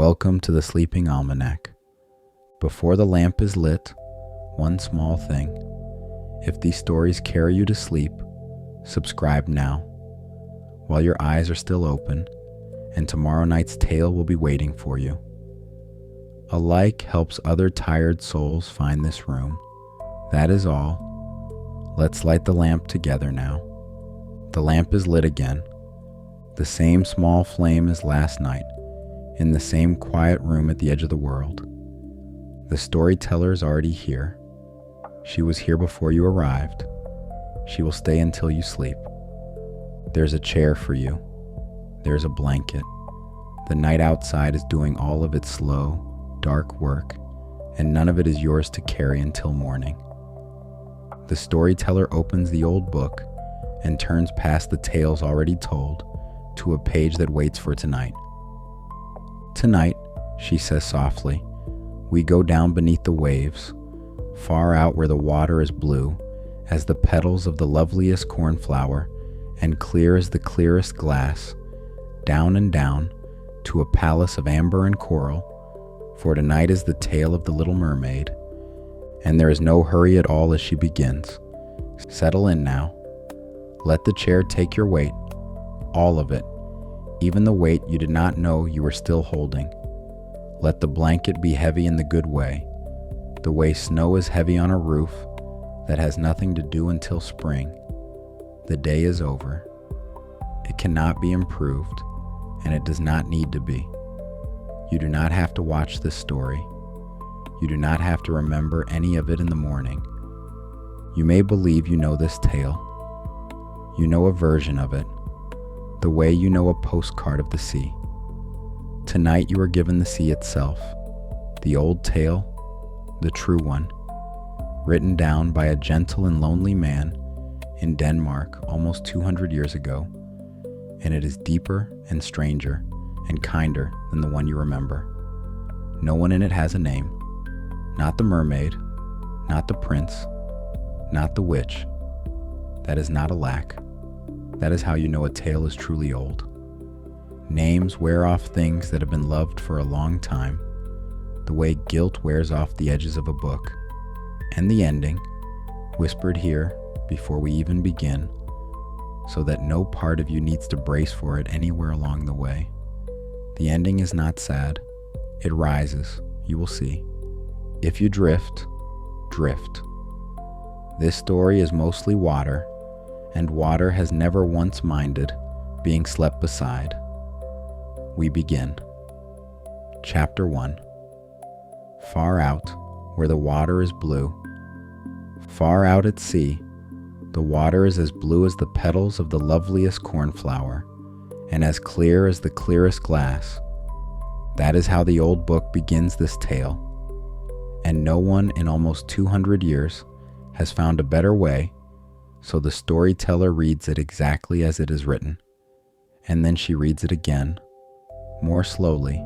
Welcome to the Sleeping Almanac. Before the lamp is lit, one small thing. If these stories carry you to sleep, subscribe now, while your eyes are still open, and tomorrow night's tale will be waiting for you. A like helps other tired souls find this room. That is all. Let's light the lamp together now. The lamp is lit again. The same small flame as last night, in the same quiet room at the edge of the world. The storyteller is already here. She was here before you arrived. She will stay until you sleep. There's a chair for you. There's a blanket. The night outside is doing all of its slow, dark work, and none of it is yours to carry until morning. The storyteller opens the old book and turns past the tales already told to a page that waits for tonight. Tonight, she says softly, we go down beneath the waves, far out where the water is blue as the petals of the loveliest cornflower and clear as the clearest glass, down and down to a palace of amber and coral, for tonight is the tale of the little mermaid, and there is no hurry at all as she begins. Settle in now. Let the chair take your weight, all of it, even the weight you did not know you were still holding. Let the blanket be heavy in the good way, the way snow is heavy on a roof that has nothing to do until spring. The day is over. It cannot be improved, and it does not need to be. You do not have to watch this story. You do not have to remember any of it in the morning. You may believe you know this tale. You know a version of it, the way you know a postcard of the sea. Tonight you are given the sea itself, the old tale, the true one, written down by a gentle and lonely man in Denmark almost 200 years ago, and it is deeper and stranger and kinder than the one you remember. No one in it has a name, not the mermaid, not the prince, not the witch. That is not a lack. That is how you know a tale is truly old. Names wear off things that have been loved for a long time, the way guilt wears off the edges of a book. And the ending, whispered here before we even begin, so that no part of you needs to brace for it anywhere along the way. The ending is not sad. It rises, you will see. If you drift, drift. This story is mostly water, and water has never once minded being slept beside. We begin. Chapter 1. Far out, where the water is blue. Far out at sea, the water is as blue as the petals of the loveliest cornflower, and as clear as the clearest glass. That is how the old book begins this tale, and no one in almost 200 years has found a better way, so the storyteller reads it exactly as it is written, and then she reads it again, more slowly,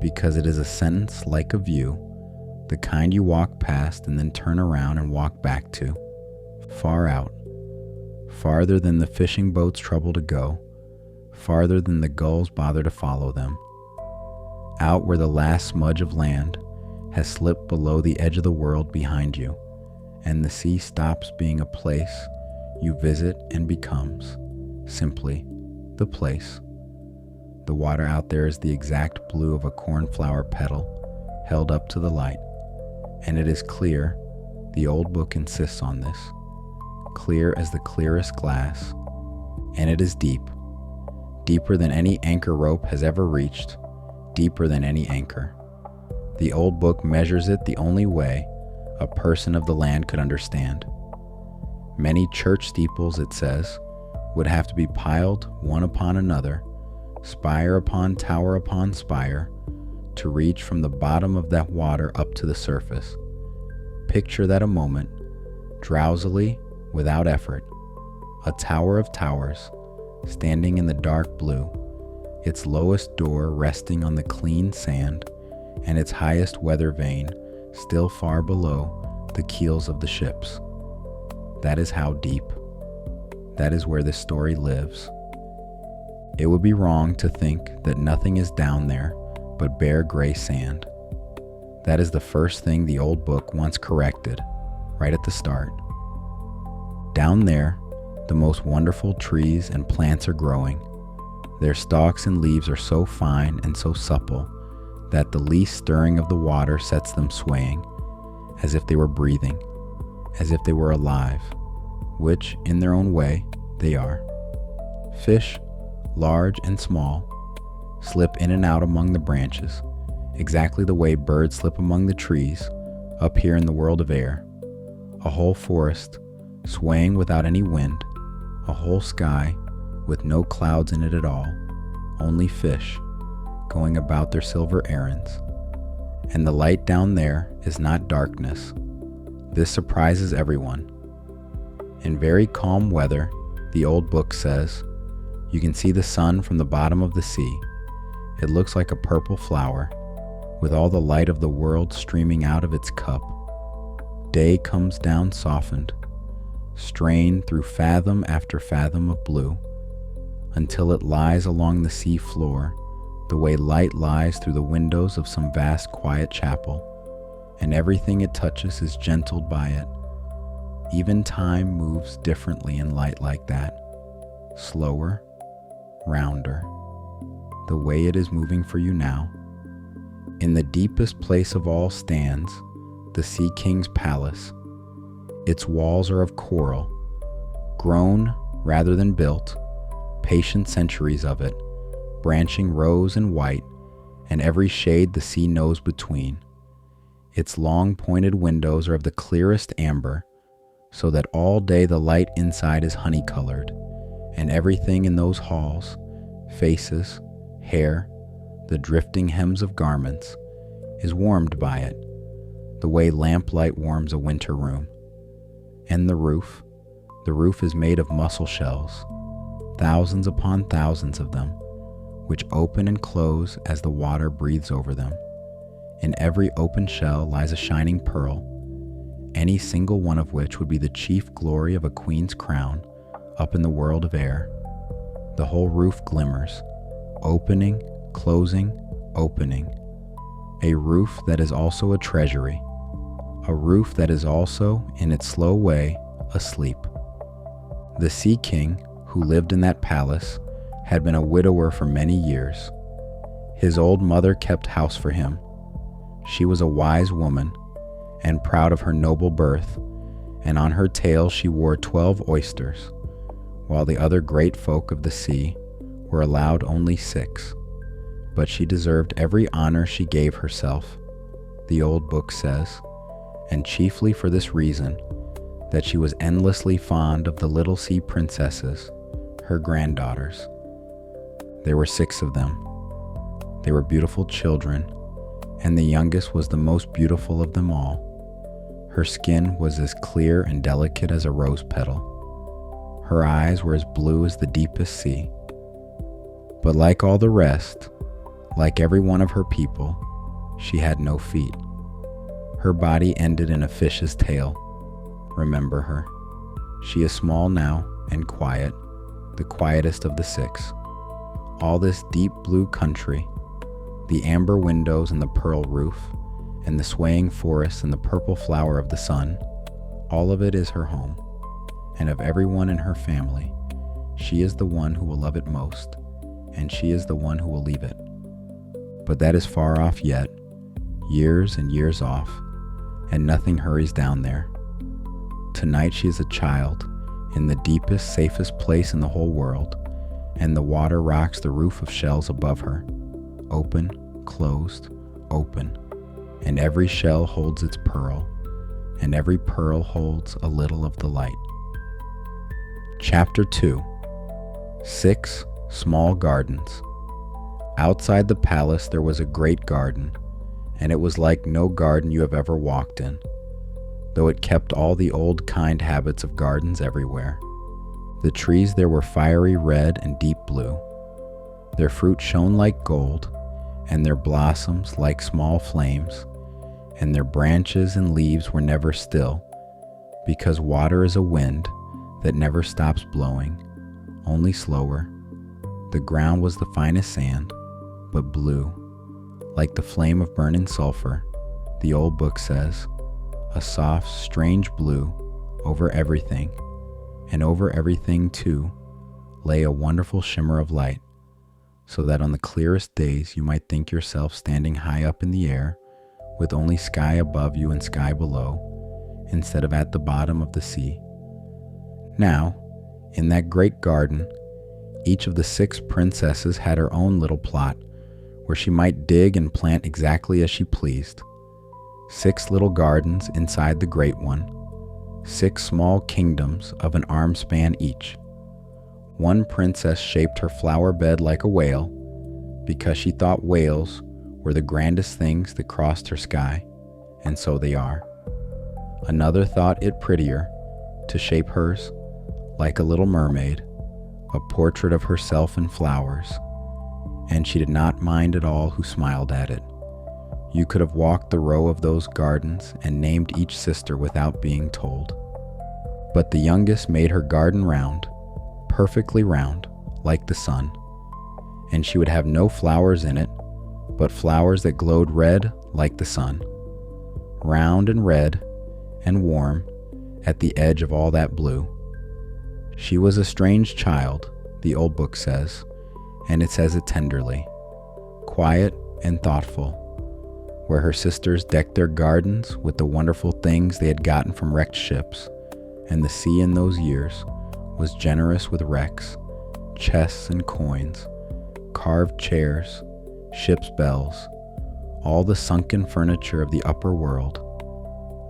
because it is a sentence like a view, the kind you walk past and then turn around and walk back to. Far out, farther than the fishing boats trouble to go, farther than the gulls bother to follow them. Out where the last smudge of land has slipped below the edge of the world behind you, and the sea stops being a place you visit and becomes simply the place. The water out there is the exact blue of a cornflower petal held up to the light, and it is clear. The old book insists on this. Clear as the clearest glass, and it is deep, deeper than any anchor rope has ever reached, deeper than any anchor. The old book measures it the only way a person of the land could understand. Many church steeples, it says, would have to be piled one upon another, spire upon spire, to reach from the bottom of that water up to the surface. Picture that a moment, drowsily, without effort, a tower of towers, standing in the dark blue, its lowest door resting on the clean sand, and its highest weather vane still far below the keels of the ships. That is how deep. That is where this story lives. It would be wrong to think that nothing is down there but bare gray sand. That is the first thing the old book once corrected, right at the start. Down there, the most wonderful trees and plants are growing. Their stalks and leaves are so fine and so supple that the least stirring of the water sets them swaying, as if they were breathing, as if they were alive, which, in their own way, they are. Fish, large and small, slip in and out among the branches, exactly the way birds slip among the trees up here in the world of air. A whole forest, swaying without any wind, a whole sky with no clouds in it at all, only fish going about their silver errands. And the light down there is not darkness. This surprises everyone. In very calm weather, the old book says, you can see the sun from the bottom of the sea. It looks like a purple flower, with all the light of the world streaming out of its cup. Day comes down softened, strained through fathom after fathom of blue, until it lies along the sea floor the way light lies through the windows of some vast quiet chapel, and everything it touches is gentled by it. Even time moves differently in light like that, slower, rounder, the way it is moving for you now. In the deepest place of all stands the Sea King's palace. Its walls are of coral, grown rather than built, patient centuries of it, branching rose and white, and every shade the sea knows between. Its long pointed windows are of the clearest amber, so that all day the light inside is honey-colored, and everything in those halls, faces, hair, the drifting hems of garments, is warmed by it, the way lamplight warms a winter room. And the roof is made of mussel shells, thousands upon thousands of them, which open and close as the water breathes over them. In every open shell lies a shining pearl, any single one of which would be the chief glory of a queen's crown up in the world of air. The whole roof glimmers, opening, closing, opening. A roof that is also a treasury, a roof that is also, in its slow way, asleep. The Sea King, who lived in that palace, had been a widower for many years. His old mother kept house for him. She was a wise woman, and proud of her noble birth, and on her tail she wore 12 oysters, while the other great folk of the sea were allowed only 6. But she deserved every honor she gave herself, the old book says, and chiefly for this reason, that she was endlessly fond of the little sea princesses, her granddaughters. There were 6 of them. They were beautiful children, and the youngest was the most beautiful of them all. Her skin was as clear and delicate as a rose petal. Her eyes were as blue as the deepest sea. But like all the rest, like every one of her people, she had no feet. Her body ended in a fish's tail. Remember her. She is small now and quiet, the quietest of the 6. All this deep blue country, the amber windows and the pearl roof, and the swaying forests and the purple flower of the sun, all of it is her home. And of everyone in her family, she is the one who will love it most, and she is the one who will leave it. But that is far off yet, years and years off, and nothing hurries down there. Tonight she is a child, in the deepest, safest place in the whole world, and the water rocks the roof of shells above her, open, closed, open, and every shell holds its pearl, and every pearl holds a little of the light. Chapter 2. 6 Small Gardens. Outside the palace there was a great garden, and it was like no garden you have ever walked in, though it kept all the old kind habits of gardens everywhere. The trees there were fiery red and deep blue. Their fruit shone like gold, and their blossoms like small flames, and their branches and leaves were never still, because water is a wind that never stops blowing, only slower. The ground was the finest sand, but blue, like the flame of burning sulfur, the old book says, a soft, strange blue over everything, and over everything, too, lay a wonderful shimmer of light, so that on the clearest days you might think yourself standing high up in the air, with only sky above you and sky below, instead of at the bottom of the sea. Now, in that great garden, each of the 6 princesses had her own little plot, where she might dig and plant exactly as she pleased. 6 little gardens inside the great one, 6 small kingdoms of an arm span each. One princess shaped her flower bed like a whale, because she thought whales were the grandest things that crossed her sky, and so they are. Another thought it prettier to shape hers like a little mermaid, a portrait of herself in flowers, and she did not mind at all who smiled at it. You could have walked the row of those gardens and named each sister without being told. But the youngest made her garden round, perfectly round, like the sun, and she would have no flowers in it, but flowers that glowed red like the sun, round and red and warm at the edge of all that blue. She was a strange child, the old book says, and it says it tenderly, quiet and thoughtful, where her sisters decked their gardens with the wonderful things they had gotten from wrecked ships, and the sea in those years was generous with wrecks, chests and coins, carved chairs, ship's bells, all the sunken furniture of the upper world.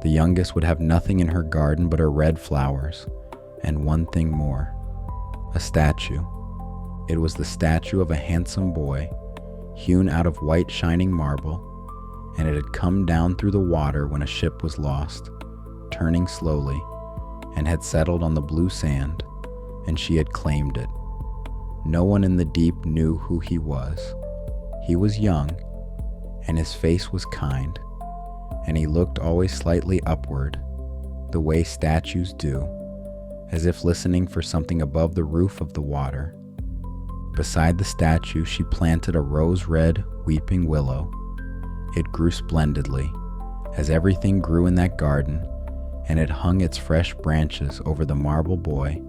The youngest would have nothing in her garden but her red flowers, and one thing more, a statue. It was the statue of a handsome boy, hewn out of white shining marble, and it had come down through the water when a ship was lost, turning slowly, and had settled on the blue sand, and she had claimed it. No one in the deep knew who he was. He was young, and his face was kind, and he looked always slightly upward, the way statues do, as if listening for something above the roof of the water. Beside the statue she planted a rose-red weeping willow. It grew splendidly, as everything grew in that garden, and it hung its fresh branches over the marble boy,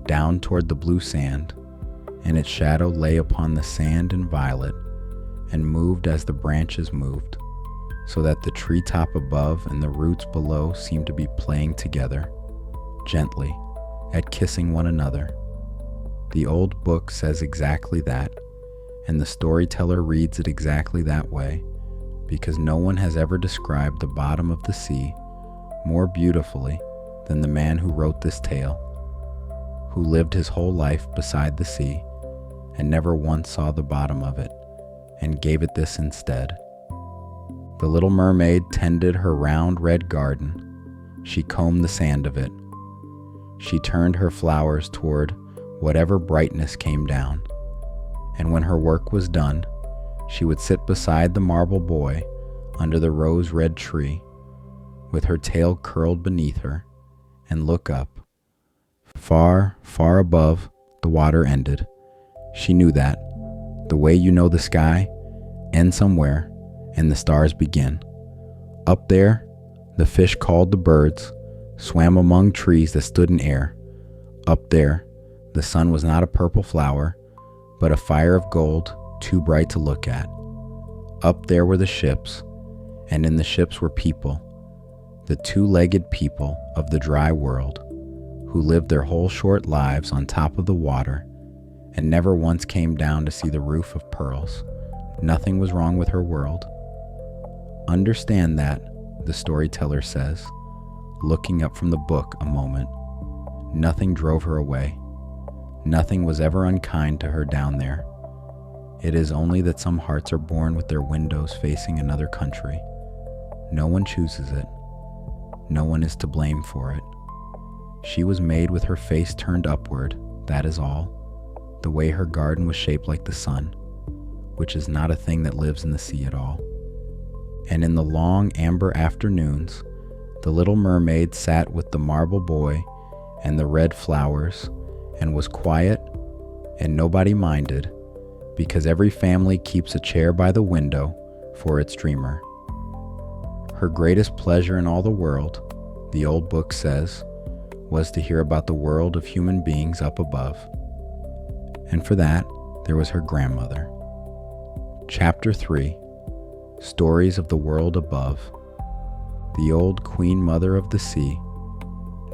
down toward the blue sand, and its shadow lay upon the sand and violet, and moved as the branches moved, so that the treetop above and the roots below seemed to be playing together, gently, at kissing one another. The old book says exactly that, and the storyteller reads it exactly that way, because no one has ever described the bottom of the sea more beautifully than the man who wrote this tale, who lived his whole life beside the sea and never once saw the bottom of it, and gave it this instead. The little mermaid tended her round red garden. She combed the sand of it. She turned her flowers toward whatever brightness came down, and when her work was done, she would sit beside the marble boy under the rose-red tree, with her tail curled beneath her, and look up. Far, far above, the water ended. She knew that, the way you know the sky ends somewhere and the stars begin. Up there, the fish called the birds, swam among trees that stood in air. Up there, the sun was not a purple flower, but a fire of gold too bright to look at. Up there were the ships, and in the ships were people, the 2-legged people of the dry world, who lived their whole short lives on top of the water, and never once came down to see the roof of pearls. Nothing was wrong with her world. Understand that, the storyteller says, looking up from the book a moment. Nothing drove her away. Nothing was ever unkind to her down there. It is only that some hearts are born with their windows facing another country. No one chooses it. No one is to blame for it. She was made with her face turned upward, that is all, the way her garden was shaped like the sun, which is not a thing that lives in the sea at all. And in the long amber afternoons, the little mermaid sat with the marble boy and the red flowers, and was quiet, and nobody minded, because every family keeps a chair by the window for its dreamer. Her greatest pleasure in all the world, the old book says, was to hear about the world of human beings up above. And for that, there was her grandmother. Chapter 3, Stories of the World Above. The old Queen Mother of the Sea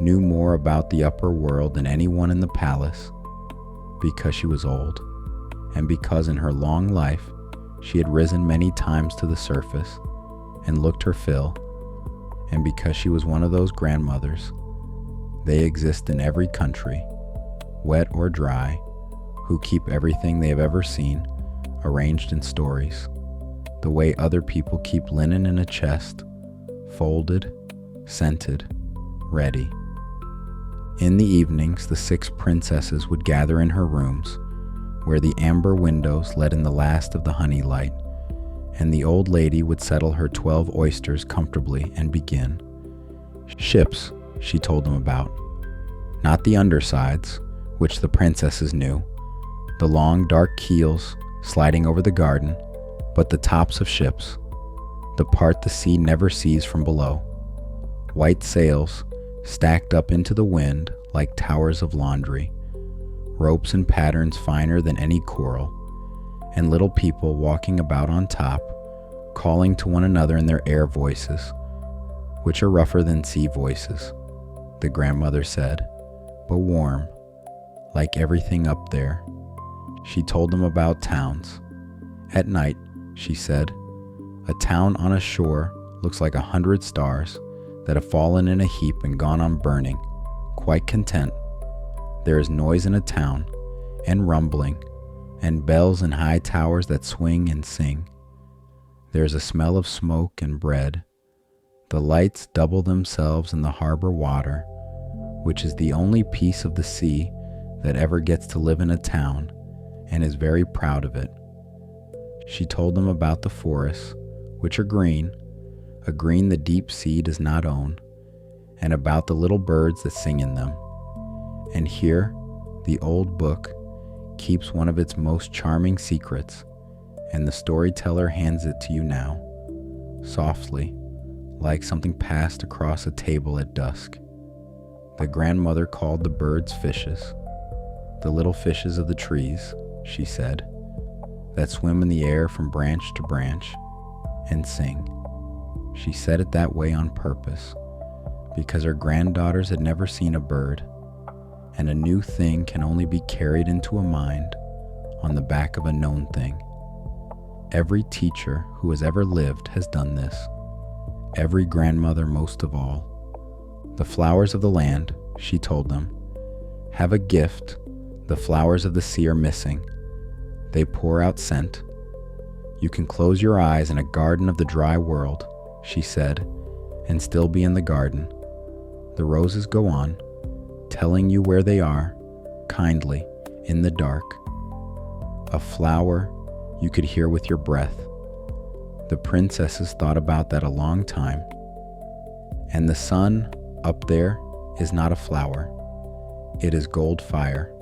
knew more about the upper world than anyone in the palace, because she was old, and because in her long life she had risen many times to the surface and looked her fill, and because she was one of those grandmothers. They exist in every country, wet or dry, who keep everything they have ever seen arranged in stories, the way other people keep linen in a chest, folded, scented, ready. In the evenings, the 6 princesses would gather in her rooms, where the amber windows let in the last of the honey light, and the old lady would settle her 12 oysters comfortably and begin. Ships, she told them about. Not the undersides, which the princesses knew, the long dark keels sliding over the garden, but the tops of ships, the part the sea never sees from below. White sails stacked up into the wind like towers of laundry, ropes and patterns finer than any coral, and little people walking about on top, calling to one another in their air voices, which are rougher than sea voices, the grandmother said, but warm, like everything up there. She told them about towns. At night, she said, a town on a shore looks like 100 stars that have fallen in a heap and gone on burning, quite content. There is noise in a town, and rumbling, and bells in high towers that swing and sing. There is a smell of smoke and bread. The lights double themselves in the harbor water, which is the only piece of the sea that ever gets to live in a town, and is very proud of it. She told them about the forests, which are green, a green the deep sea does not own, and about the little birds that sing in them. And here, the old book keeps one of its most charming secrets, and the storyteller hands it to you now, softly, like something passed across a table at dusk. The grandmother called the birds fishes, the little fishes of the trees, she said, that swim in the air from branch to branch and sing. She said it that way on purpose, because her granddaughters had never seen a bird, and a new thing can only be carried into a mind on the back of a known thing. Every teacher who has ever lived has done this, every grandmother most of all. The flowers of the land, she told them, have a gift the flowers of the sea are missing. They pour out scent. You can close your eyes in a garden of the dry world, she said, and still be in the garden. The roses go on, telling you where they are, kindly, in the dark. A flower you could hear with your breath. The princesses thought about that a long time. And the sun up there is not a flower. It is gold fire.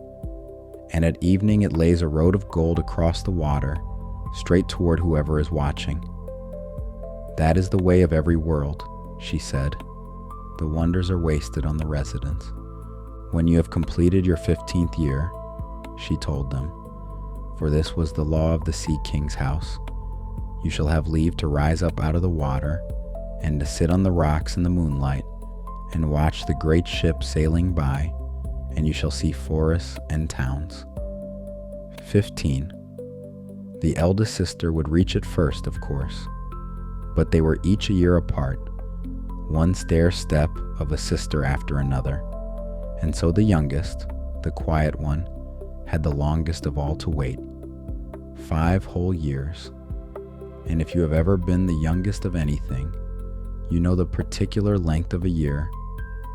And at evening it lays a road of gold across the water, straight toward whoever is watching. That is the way of every world, she said. The wonders are wasted on the residents. When you have completed your 15th year, she told them, for this was the law of the Sea King's house, you shall have leave to rise up out of the water, and to sit on the rocks in the moonlight, and watch the great ship sailing by, and you shall see forests and towns. 15. The eldest sister would reach it first, of course, but they were each a year apart, one stair step of a sister after another, and so the youngest, the quiet one, had the longest of all to wait. 5 whole years. And if you have ever been the youngest of anything, you know the particular length of a year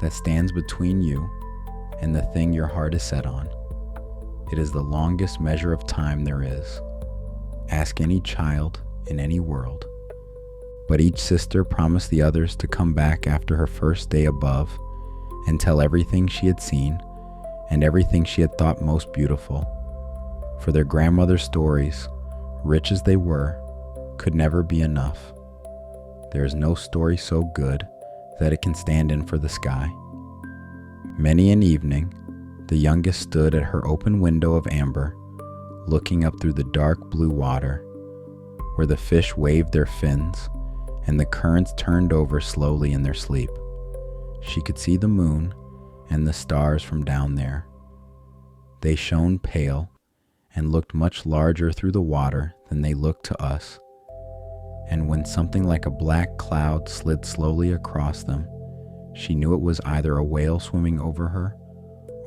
that stands between you and the thing your heart is set on. It is the longest measure of time there is. Ask any child in any world. But each sister promised the others to come back after her first day above and tell everything she had seen and everything she had thought most beautiful. For their grandmother's stories, rich as they were could never be enough. There is no story so good that it can stand in for the sky. Many an evening, the youngest stood at her open window of amber, looking up through the dark blue water, where the fish waved their fins and the currents turned over slowly in their sleep. She could see the moon and the stars from down there. They shone pale and looked much larger through the water than they looked to us. And when something like a black cloud slid slowly across them, she knew it was either a whale swimming over her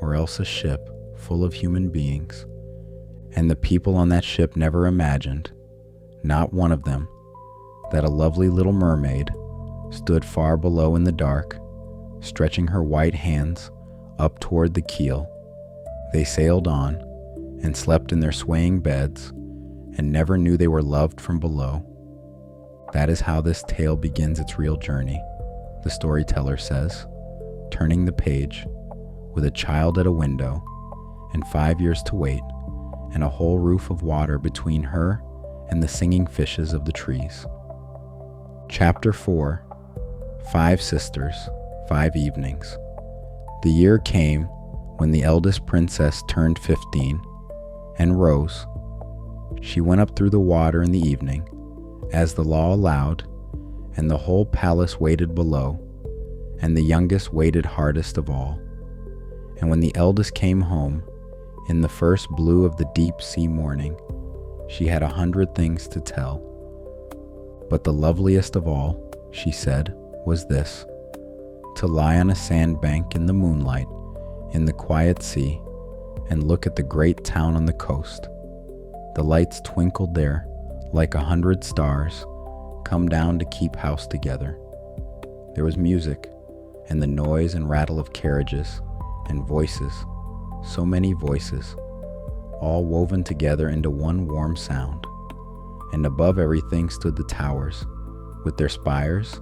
or else a ship full of human beings. And the people on that ship never imagined, not one of them, that a lovely little mermaid stood far below in the dark, stretching her white hands up toward the keel. They sailed on and slept in their swaying beds and never knew they were loved from below. That is how this tale begins its real journey, the storyteller says, turning the page with a child at a window and 5 years to wait and a whole roof of water between her and the singing fishes of the trees. Chapter 4. 5 Sisters, 5 Evenings. The year came when the eldest princess turned 15 and rose. She went up through the water in the evening, as the law allowed, and the whole palace waited below, and the youngest waited hardest of all. And when the eldest came home, in the first blue of the deep sea morning, she had 100 things to tell. But the loveliest of all, she said, was this: to lie on a sandbank in the moonlight, in the quiet sea, and look at the great town on the coast. The lights twinkled there like 100 stars, come down to keep house together. There was music, and the noise and rattle of carriages, and voices, so many voices, all woven together into one warm sound. And above everything stood the towers, with their spires,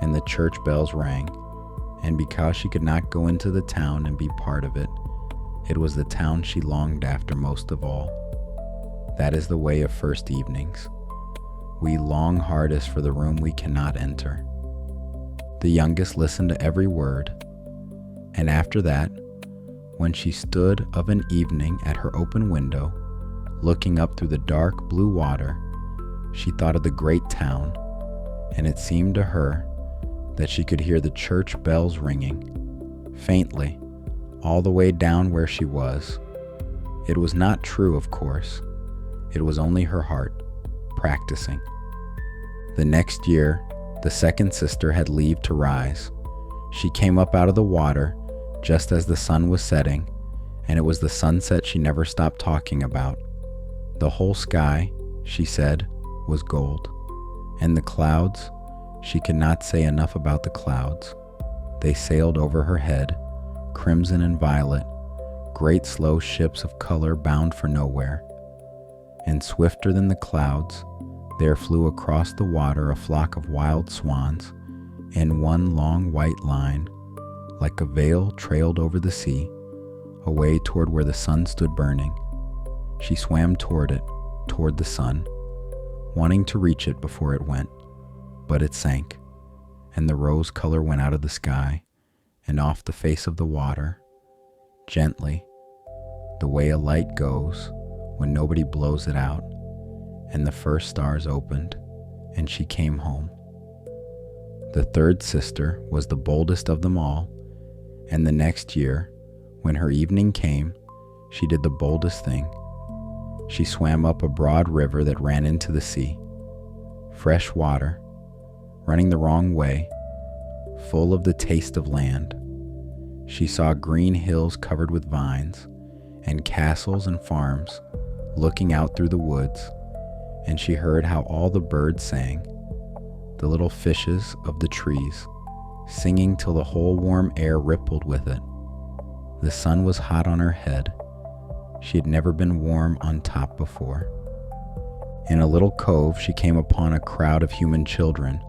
and the church bells rang. And because she could not go into the town and be part of it, it was the town she longed after most of all. That is the way of first evenings. We long hardest for the room we cannot enter. The youngest listened to every word, and after that, when she stood of an evening at her open window, looking up through the dark blue water, she thought of the great town, and it seemed to her that she could hear the church bells ringing, faintly, all the way down where she was. It was not true, of course. It was only her heart, practicing. The next year, the second sister had leave to rise. She came up out of the water just as the sun was setting, and it was the sunset she never stopped talking about. The whole sky, she said, was gold, and the clouds, she could not say enough about the clouds. They sailed over her head, crimson and violet, great slow ships of color bound for nowhere. And swifter than the clouds, there flew across the water a flock of wild swans in one long white line, like a veil trailed over the sea, away toward where the sun stood burning. She swam toward it, toward the sun, wanting to reach it before it went, but it sank, and the rose color went out of the sky and off the face of the water, gently, the way a light goes when nobody blows it out, and the first stars opened, and she came home. The third sister was the boldest of them all, and the next year, when her evening came, she did the boldest thing. She swam up a broad river that ran into the sea, fresh water, running the wrong way, full of the taste of land. She saw green hills covered with vines, and castles and farms looking out through the woods, and she heard how all the birds sang, the little fishes of the trees, singing till the whole warm air rippled with it. The sun was hot on her head. She had never been warm on top before. In a little cove, she came upon a crowd of human children,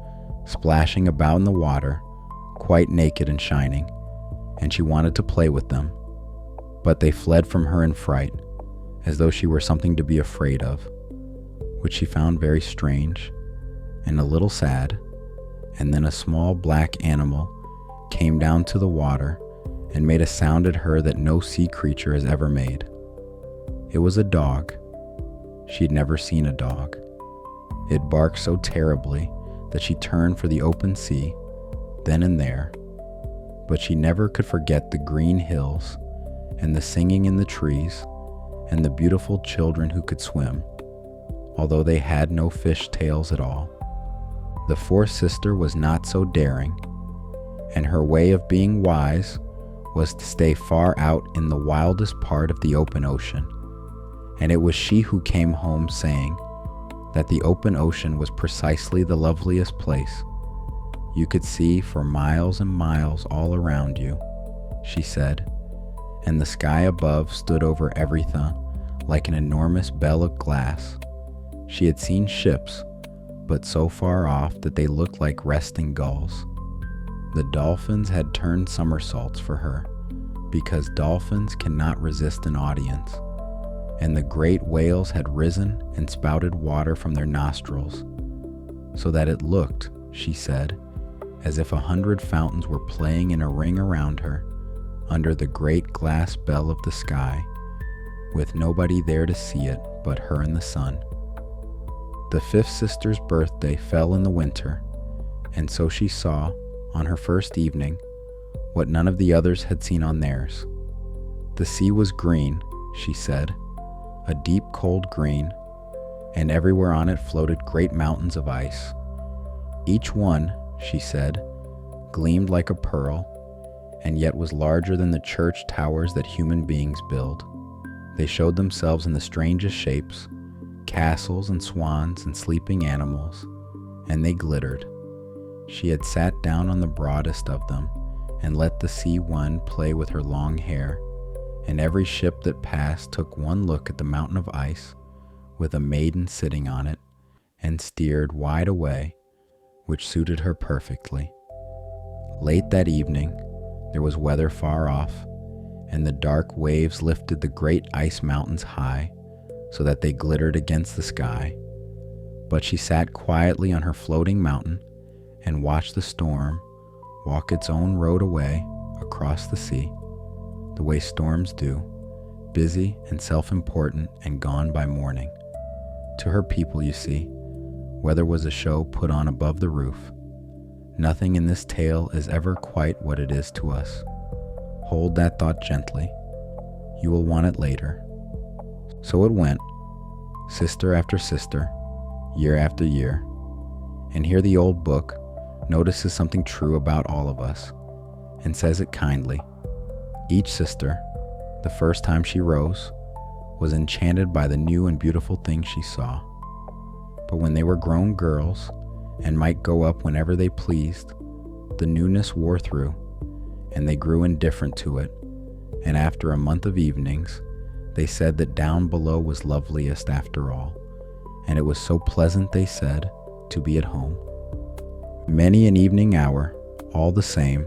splashing about in the water, quite naked and shining, and she wanted to play with them. But they fled from her in fright, as though she were something to be afraid of. which she found very strange and a little sad, and then a small black animal came down to the water and made a sound at her that no sea creature has ever made. It was a dog. She'd never seen a dog. It barked so terribly that she turned for the open sea, then and there, but she never could forget the green hills and the singing in the trees and the beautiful children who could swim, although they had no fish tails at all. The fourth sister was not so daring, and her way of being wise was to stay far out in the wildest part of the open ocean, and it was she who came home saying that the open ocean was precisely the loveliest place. You could see for miles and miles all around you, she said, and the sky above stood over everything like an enormous bell of glass. She had seen ships, but so far off that they looked like resting gulls. The dolphins had turned somersaults for her, because dolphins cannot resist an audience, and the great whales had risen and spouted water from their nostrils, so that it looked, she said, as if 100 fountains were playing in a ring around her, under the great glass bell of the sky, with nobody there to see it but her and the sun. The fifth sister's birthday fell in the winter, and so she saw, on her first evening, what none of the others had seen on theirs. The sea was green, she said, a deep cold green, and everywhere on it floated great mountains of ice. Each one, she said, gleamed like a pearl, and yet was larger than the church towers that human beings build. They showed themselves in the strangest shapes, castles and swans and sleeping animals, and they glittered. She had sat down on the broadest of them and let the sea one play with her long hair, and every ship that passed took one look at the mountain of ice with a maiden sitting on it and steered wide away, which suited her perfectly. Late that evening, there was weather far off, and the dark waves lifted the great ice mountains high so that they glittered against the sky. But she sat quietly on her floating mountain and watched the storm walk its own road away across the sea, the way storms do, busy and self-important and gone by morning. To her people, you see, weather was a show put on above the roof. Nothing in this tale is ever quite what it is to us. Hold that thought gently. You will want it later. So it went, sister after sister, year after year. And here the old book notices something true about all of us, and says it kindly. Each sister, the first time she rose, was enchanted by the new and beautiful things she saw. But when they were grown girls, and might go up whenever they pleased, the newness wore through, and they grew indifferent to it, and after a month of evenings, they said that down below was loveliest after all, and it was so pleasant, they said, to be at home. Many an evening hour, all the same,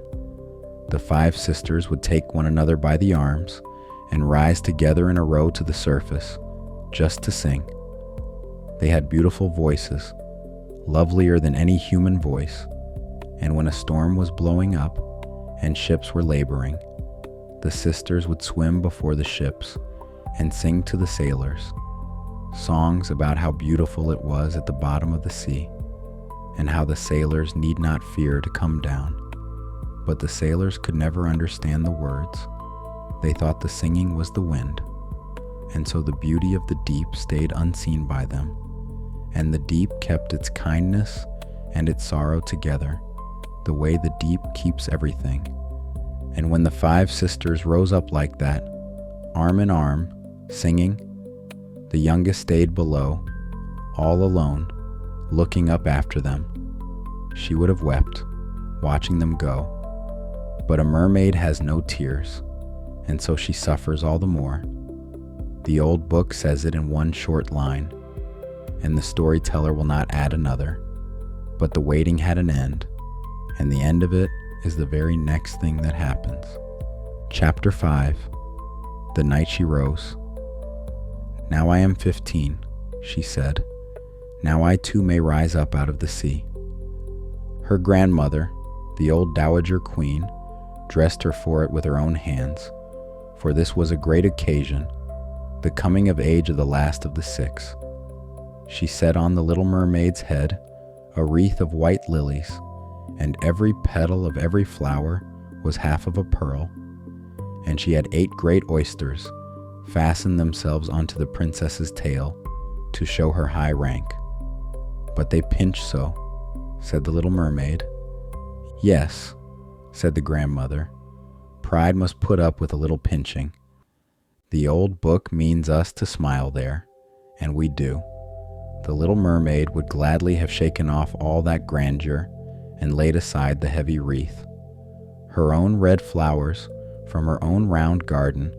the five sisters would take one another by the arms and rise together in a row to the surface, just to sing. They had beautiful voices, lovelier than any human voice, and when a storm was blowing up and ships were laboring, the sisters would swim before the ships and sing to the sailors songs about how beautiful it was at the bottom of the sea, and how the sailors need not fear to come down. But the sailors could never understand the words. They thought the singing was the wind, and so the beauty of the deep stayed unseen by them, and the deep kept its kindness and its sorrow together, the way the deep keeps everything. And when the five sisters rose up like that, arm in arm, singing, the youngest stayed below, all alone, looking up after them. She would have wept, watching them go. But a mermaid has no tears, and so she suffers all the more. The old book says it in one short line, and the storyteller will not add another. But the waiting had an end, and the end of it is the very next thing that happens. Chapter 5. The Night She Rose. Now I am 15, she said, Now I too may rise up out of the sea." Her grandmother, the old dowager queen, dressed her for it with her own hands, for this was a great occasion, the coming of age of the last of the 6. She set on the little mermaid's head a wreath of white lilies, and every petal of every flower was half of a pearl, and she had 8 great oysters fasten themselves onto the princess's tail to show her high rank. "But they pinch so," said the little mermaid. "Yes," said the grandmother, "pride must put up with a little pinching. The old book means us to smile there, and we do." The little mermaid would gladly have shaken off all that grandeur and laid aside the heavy wreath. Her own red flowers from her own round garden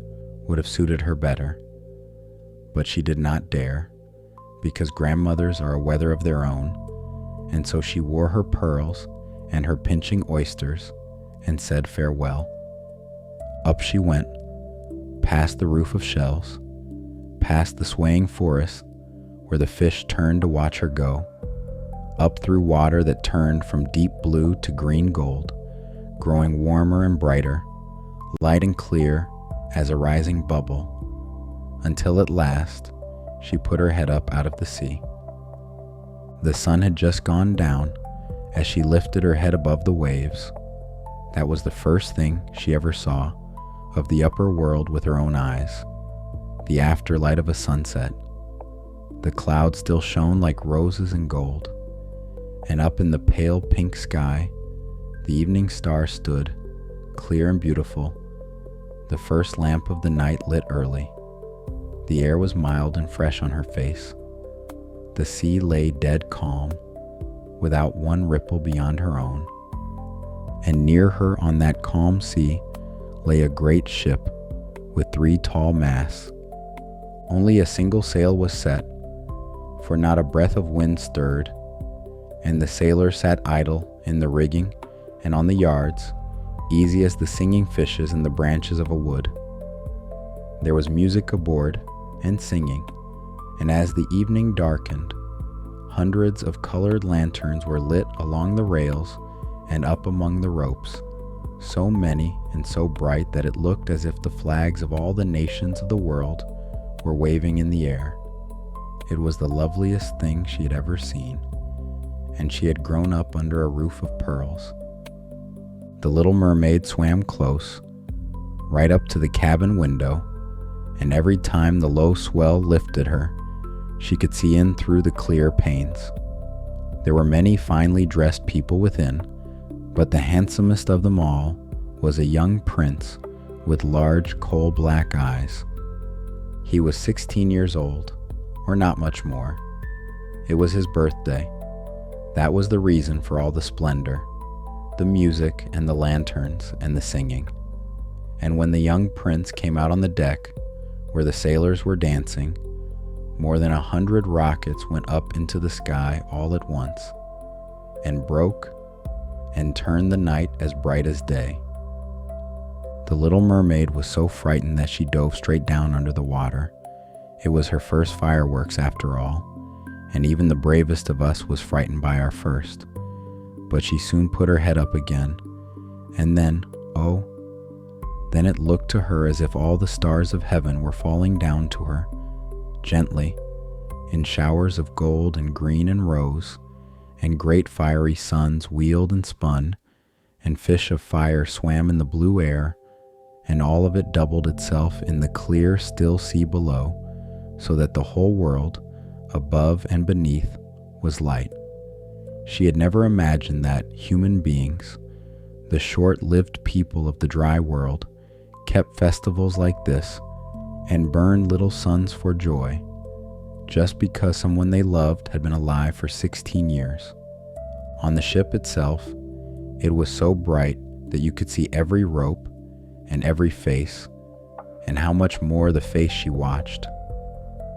would have suited her better. But she did not dare, because grandmothers are a weather of their own, and so she wore her pearls and her pinching oysters and said farewell. Up she went, past the roof of shells, past the swaying forest where the fish turned to watch her go, up through water that turned from deep blue to green gold, growing warmer and brighter, light and clear as a rising bubble, until at last she put her head up out of the sea. The sun had just gone down as she lifted her head above the waves. That was the first thing she ever saw of the upper world with her own eyes, the afterlight of a sunset. The clouds still shone like roses and gold, and up in the pale pink sky, the evening star stood, clear and beautiful, the first lamp of the night lit early. The air was mild and fresh on her face. The sea lay dead calm, without one ripple beyond her own. And near her on that calm sea lay a great ship with 3 tall masts. Only a single sail was set, for not a breath of wind stirred, and the sailors sat idle in the rigging and on the yards, easy as the singing fishes in the branches of a wood. There was music aboard and singing, and as the evening darkened, hundreds of colored lanterns were lit along the rails and up among the ropes, so many and so bright that it looked as if the flags of all the nations of the world were waving in the air. It was the loveliest thing she had ever seen, and she had grown up under a roof of pearls. The little mermaid swam close, right up to the cabin window, and every time the low swell lifted her, she could see in through the clear panes. There were many finely dressed people within, but the handsomest of them all was a young prince with large coal-black eyes. He was 16 years old, or not much more. It was his birthday. That was the reason for all the splendor, the music and the lanterns and the singing. And when the young prince came out on the deck, where the sailors were dancing, more than 100 rockets went up into the sky all at once, and broke and turned the night as bright as day. The little mermaid was so frightened that she dove straight down under the water. It was her first fireworks after all, and even the bravest of us was frightened by our first. But she soon put her head up again, and then it looked to her as if all the stars of heaven were falling down to her, gently, in showers of gold and green and rose, and great fiery suns wheeled and spun, and fish of fire swam in the blue air, and all of it doubled itself in the clear, still sea below, so that the whole world, above and beneath, was light. She had never imagined that human beings, the short-lived people of the dry world, kept festivals like this and burned little suns for joy, just because someone they loved had been alive for 16 years. On the ship itself, it was so bright that you could see every rope and every face, and how much more the face she watched.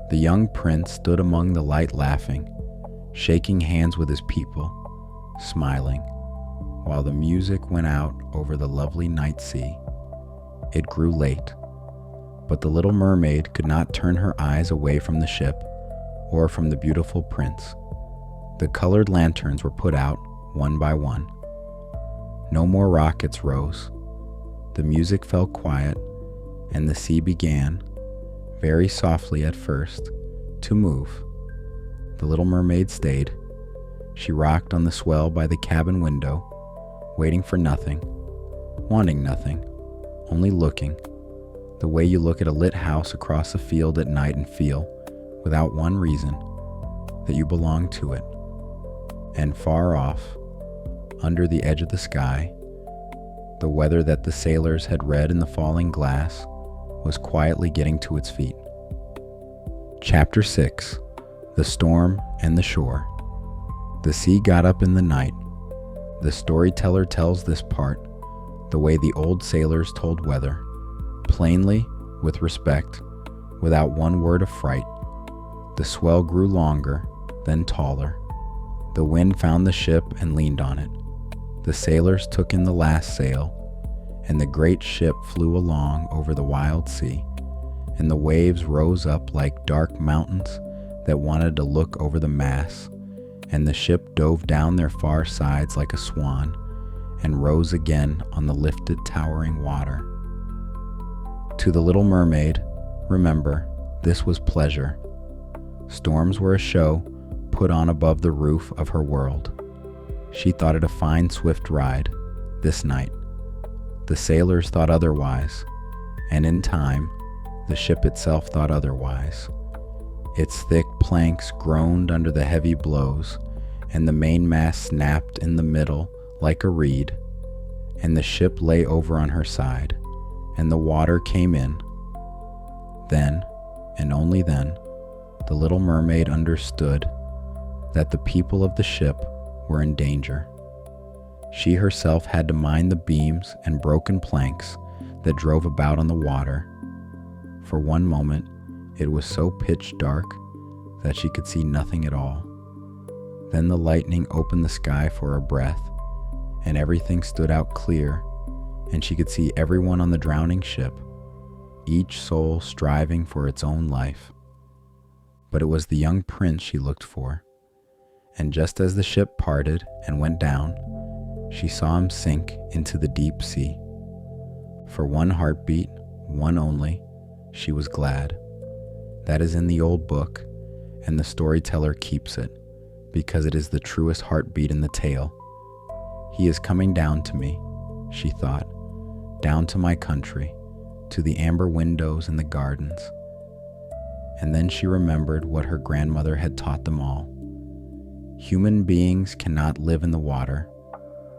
The young prince stood among the light laughing, shaking hands with his people, smiling, while the music went out over the lovely night sea. It grew late, but the little mermaid could not turn her eyes away from the ship or from the beautiful prince. The colored lanterns were put out one by one. No more rockets rose. The music fell quiet, and the sea began, very softly at first, to move. The little mermaid stayed. She rocked on the swell by the cabin window, waiting for nothing, wanting nothing, only looking, the way you look at a lit house across a field at night and feel, without one reason, that you belong to it. And far off, under the edge of the sky, the weather that the sailors had read in the falling glass was quietly getting to its feet. Chapter 6. The Storm and the Shore. The sea got up in the night. The storyteller tells this part the way the old sailors told weather, plainly, with respect, without one word of fright. The swell grew longer, then taller. The wind found the ship and leaned on it. The sailors took in the last sail, and the great ship flew along over the wild sea, and the waves rose up like dark mountains that wanted to look over the mass, and the ship dove down their far sides like a swan, and rose again on the lifted towering water. To the little mermaid, remember, this was pleasure. Storms were a show put on above the roof of her world. She thought it a fine swift ride, this night. The sailors thought otherwise, and in time, the ship itself thought otherwise. Its thick planks groaned under the heavy blows, and the mainmast snapped in the middle like a reed, and the ship lay over on her side, and the water came in. Then, and only then, the little mermaid understood that the people of the ship were in danger. She herself had to mind the beams and broken planks that drove about on the water. For one moment, it was so pitch dark that she could see nothing at all. Then the lightning opened the sky for a breath, and everything stood out clear, and she could see everyone on the drowning ship, each soul striving for its own life. But it was the young prince she looked for, and just as the ship parted and went down, she saw him sink into the deep sea. For one heartbeat, one only, she was glad. That is in the old book, and the storyteller keeps it, because it is the truest heartbeat in the tale. He is coming down to me, she thought, down to my country, to the amber windows and the gardens. And then she remembered what her grandmother had taught them all. Human beings cannot live in the water.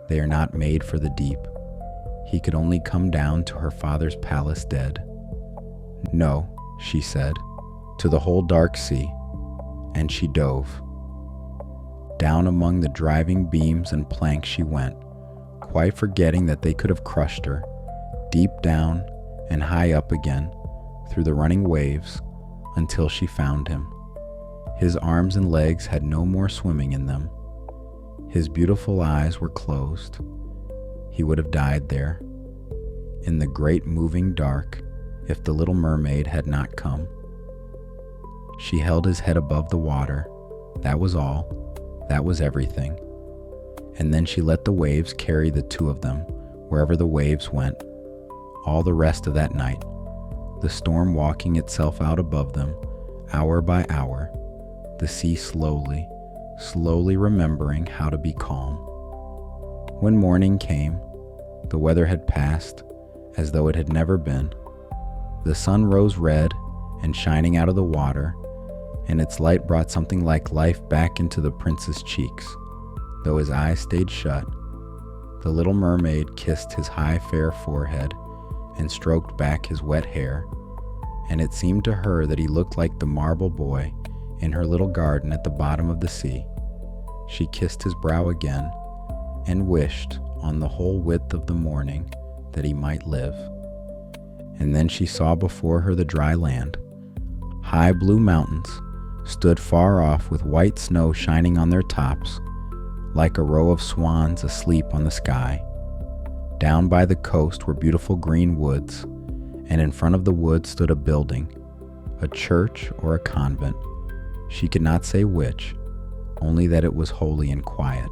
They are not made for the deep. He could only come down to her father's palace dead. No, she said, to the whole dark sea, and she dove. Down among the driving beams and planks she went, quite forgetting that they could have crushed her, deep down and high up again, through the running waves, until she found him. His arms and legs had no more swimming in them. His beautiful eyes were closed. He would have died there, in the great moving dark, if the little mermaid had not come. She held his head above the water. That was all. That was everything. And then she let the waves carry the two of them wherever the waves went, all the rest of that night, the storm walking itself out above them, hour by hour, the sea slowly, slowly remembering how to be calm. When morning came, the weather had passed as though it had never been. The sun rose red and shining out of the water, and its light brought something like life back into the prince's cheeks, though his eyes stayed shut. The little mermaid kissed his high fair forehead and stroked back his wet hair, and it seemed to her that he looked like the marble boy in her little garden at the bottom of the sea. She kissed his brow again and wished on the whole width of the morning that he might live. And then she saw before her the dry land. High blue mountains stood far off with white snow shining on their tops, like a row of swans asleep on the sky. Down by the coast were beautiful green woods, and in front of the woods stood a building, a church or a convent. She could not say which, only that it was holy and quiet.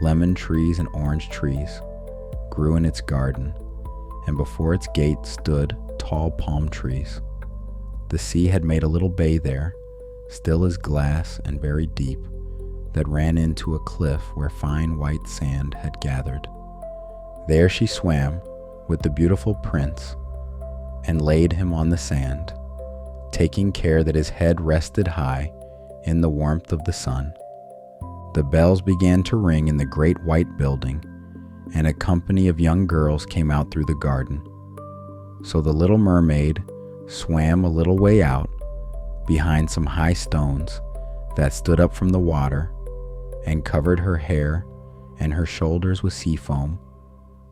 Lemon trees and orange trees grew in its garden, and before its gate stood tall palm trees. The sea had made a little bay there, still as glass and very deep, that ran into a cliff where fine white sand had gathered. There she swam with the beautiful prince and laid him on the sand, taking care that his head rested high in the warmth of the sun. The bells began to ring in the great white building, and a company of young girls came out through the garden. So the little mermaid swam a little way out behind some high stones that stood up from the water, and covered her hair and her shoulders with sea foam,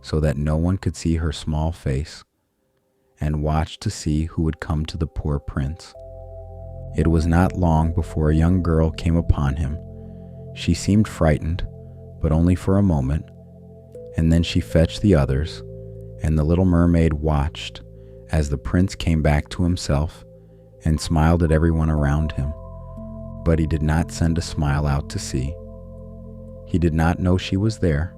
so that no one could see her small face, and watched to see who would come to the poor prince. It was not long before a young girl came upon him. She seemed frightened, but only for a moment, and then she fetched the others, and the little mermaid watched as the prince came back to himself and smiled at everyone around him. But he did not send a smile out to sea. He did not know she was there.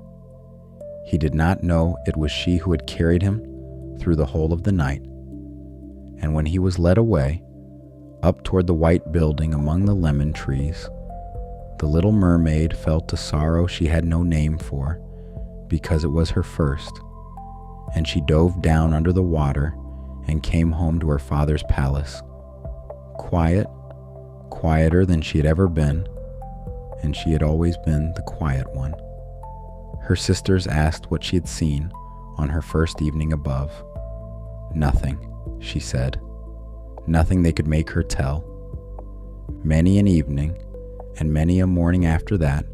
He did not know it was she who had carried him through the whole of the night. And when he was led away, up toward the white building among the lemon trees, the little mermaid felt a sorrow she had no name for, because it was her first, and she dove down under the water and came home to her father's palace, quiet, quieter than she had ever been, and she had always been the quiet one. Her sisters asked what she had seen on her first evening above. Nothing, she said. Nothing they could make her tell. Many an evening, and many a morning after that,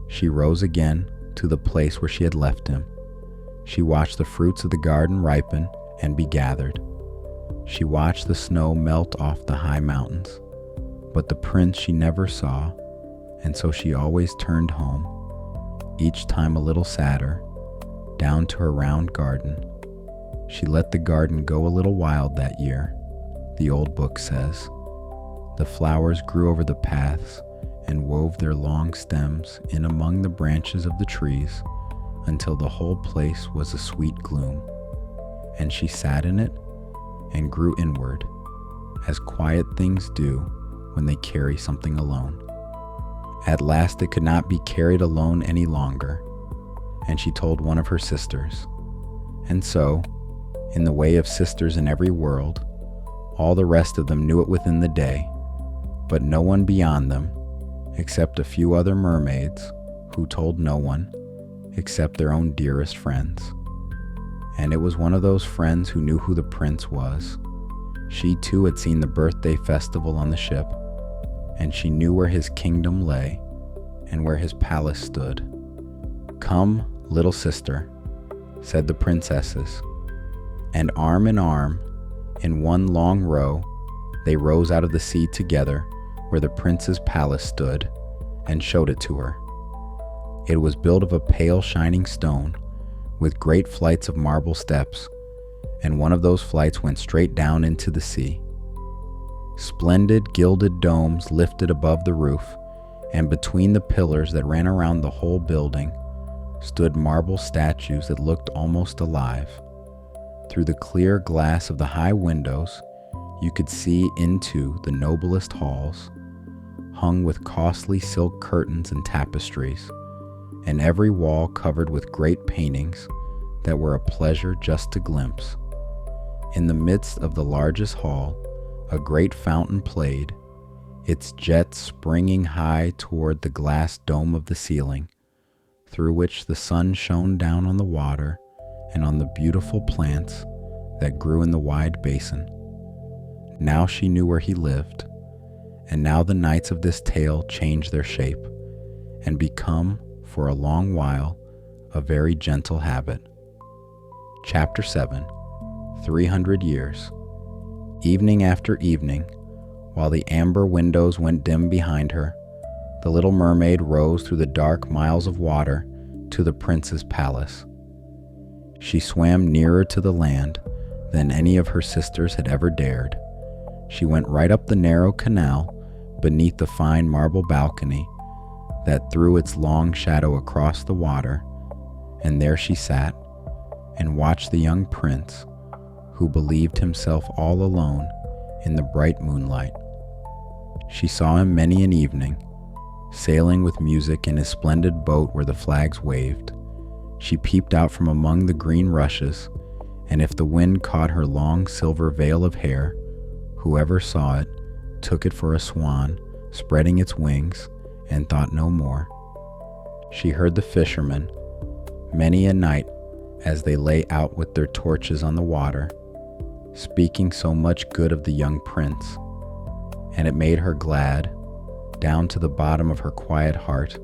she rose again to the place where she had left him. She watched the fruits of the garden ripen and be gathered. She watched the snow melt off the high mountains, but the prince she never saw, and so she always turned home, each time a little sadder, down to her round garden. She let the garden go a little wild that year, the old book says. The flowers grew over the paths and wove their long stems in among the branches of the trees until the whole place was a sweet gloom. And she sat in it and grew inward, as quiet things do when they carry something alone. At last it could not be carried alone any longer, and she told one of her sisters. And so, in the way of sisters in every world, all the rest of them knew it within the day, but no one beyond them, except a few other mermaids, who told no one, except their own dearest friends. And it was one of those friends who knew who the prince was. She too had seen the birthday festival on the ship, and she knew where his kingdom lay and where his palace stood. "Come, little sister," said the princesses, and arm in arm, in one long row, they rose out of the sea together where the prince's palace stood, and showed it to her. It was built of a pale shining stone, with great flights of marble steps, and one of those flights went straight down into the sea. Splendid gilded domes lifted above the roof, and between the pillars that ran around the whole building stood marble statues that looked almost alive. Through the clear glass of the high windows, you could see into the noblest halls, hung with costly silk curtains and tapestries, and every wall covered with great paintings that were a pleasure just to glimpse. In the midst of the largest hall, a great fountain played, its jets springing high toward the glass dome of the ceiling, through which the sun shone down on the water and on the beautiful plants that grew in the wide basin. Now she knew where he lived, and now the nights of this tale changed their shape, and become, for a long while, a very gentle habit. Chapter 7. 300 Years. Evening after evening, while the amber windows went dim behind her, the little mermaid rose through the dark miles of water to the prince's palace. She swam nearer to the land than any of her sisters had ever dared. She went right up the narrow canal beneath the fine marble balcony that threw its long shadow across the water, and there she sat and watched the young prince, who believed himself all alone in the bright moonlight. She saw him many an evening, sailing with music in his splendid boat where the flags waved. She peeped out from among the green rushes, and if the wind caught her long silver veil of hair, whoever saw it took it for a swan spreading its wings and thought no more. She heard the fishermen, many a night as they lay out with their torches on the water, speaking so much good of the young prince, and it made her glad, down to the bottom of her quiet heart,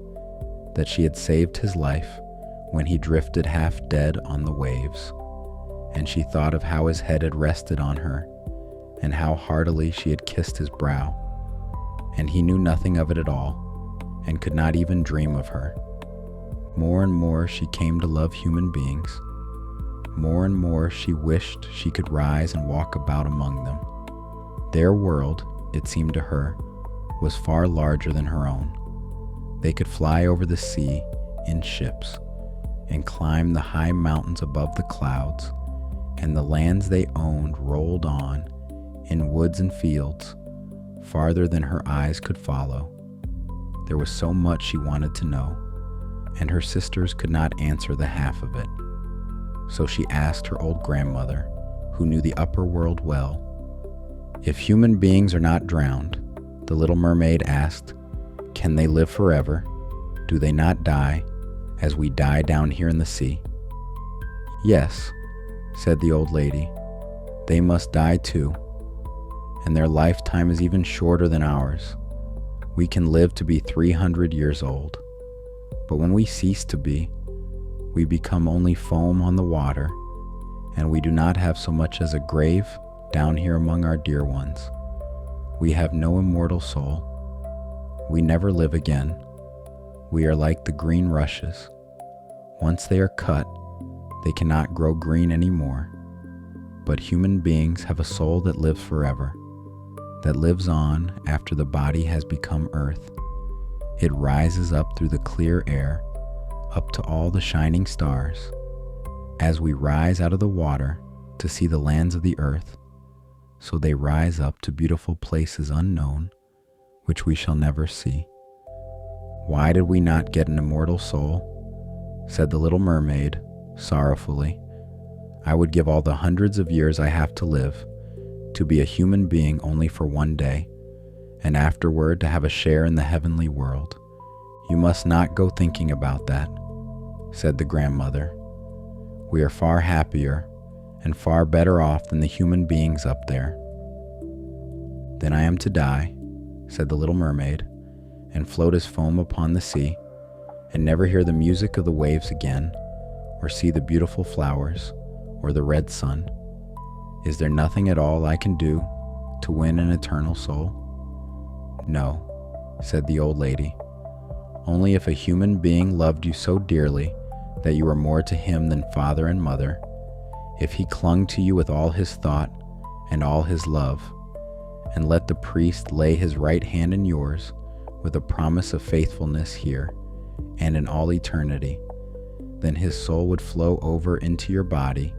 that she had saved his life when he drifted half dead on the waves. And she thought of how his head had rested on her, and how heartily she had kissed his brow, and he knew nothing of it at all, and could not even dream of her. More and more she came to love human beings. More and more she wished she could rise and walk about among them. Their world, it seemed to her, was far larger than her own. They could fly over the sea in ships, and climb the high mountains above the clouds, and the lands they owned rolled on in woods and fields, farther than her eyes could follow. There was so much she wanted to know, and her sisters could not answer the half of it. So she asked her old grandmother, who knew the upper world well. If human beings are not drowned, the little mermaid asked, can they live forever? Do they not die, as we die down here in the sea? Yes, said the old lady, they must die too, and their lifetime is even shorter than ours. We can live to be 300 years old, but when we cease to be, we become only foam on the water, and we do not have so much as a grave down here among our dear ones. We have no immortal soul. We never live again. We are like the green rushes. Once they are cut, they cannot grow green anymore. But human beings have a soul that lives forever, that lives on after the body has become earth. It rises up through the clear air, up to all the shining stars. As we rise out of the water to see the lands of the earth, so they rise up to beautiful places unknown, which we shall never see. Why did we not get an immortal soul? Said the little mermaid, sorrowfully. I would give all the hundreds of years I have to live to be a human being only for one day, and afterward to have a share in the heavenly world. You must not go thinking about that, said the grandmother. We are far happier and far better off than the human beings up there. Then I am to die, said the little mermaid, and float as foam upon the sea, and never hear the music of the waves again, or see the beautiful flowers, or the red sun. Is there nothing at all I can do to win an eternal soul? No, said the old lady. Only if a human being loved you so dearly that you were more to him than father and mother, if he clung to you with all his thought and all his love, and let the priest lay his right hand in yours with a promise of faithfulness here and in all eternity, then his soul would flow over into your body,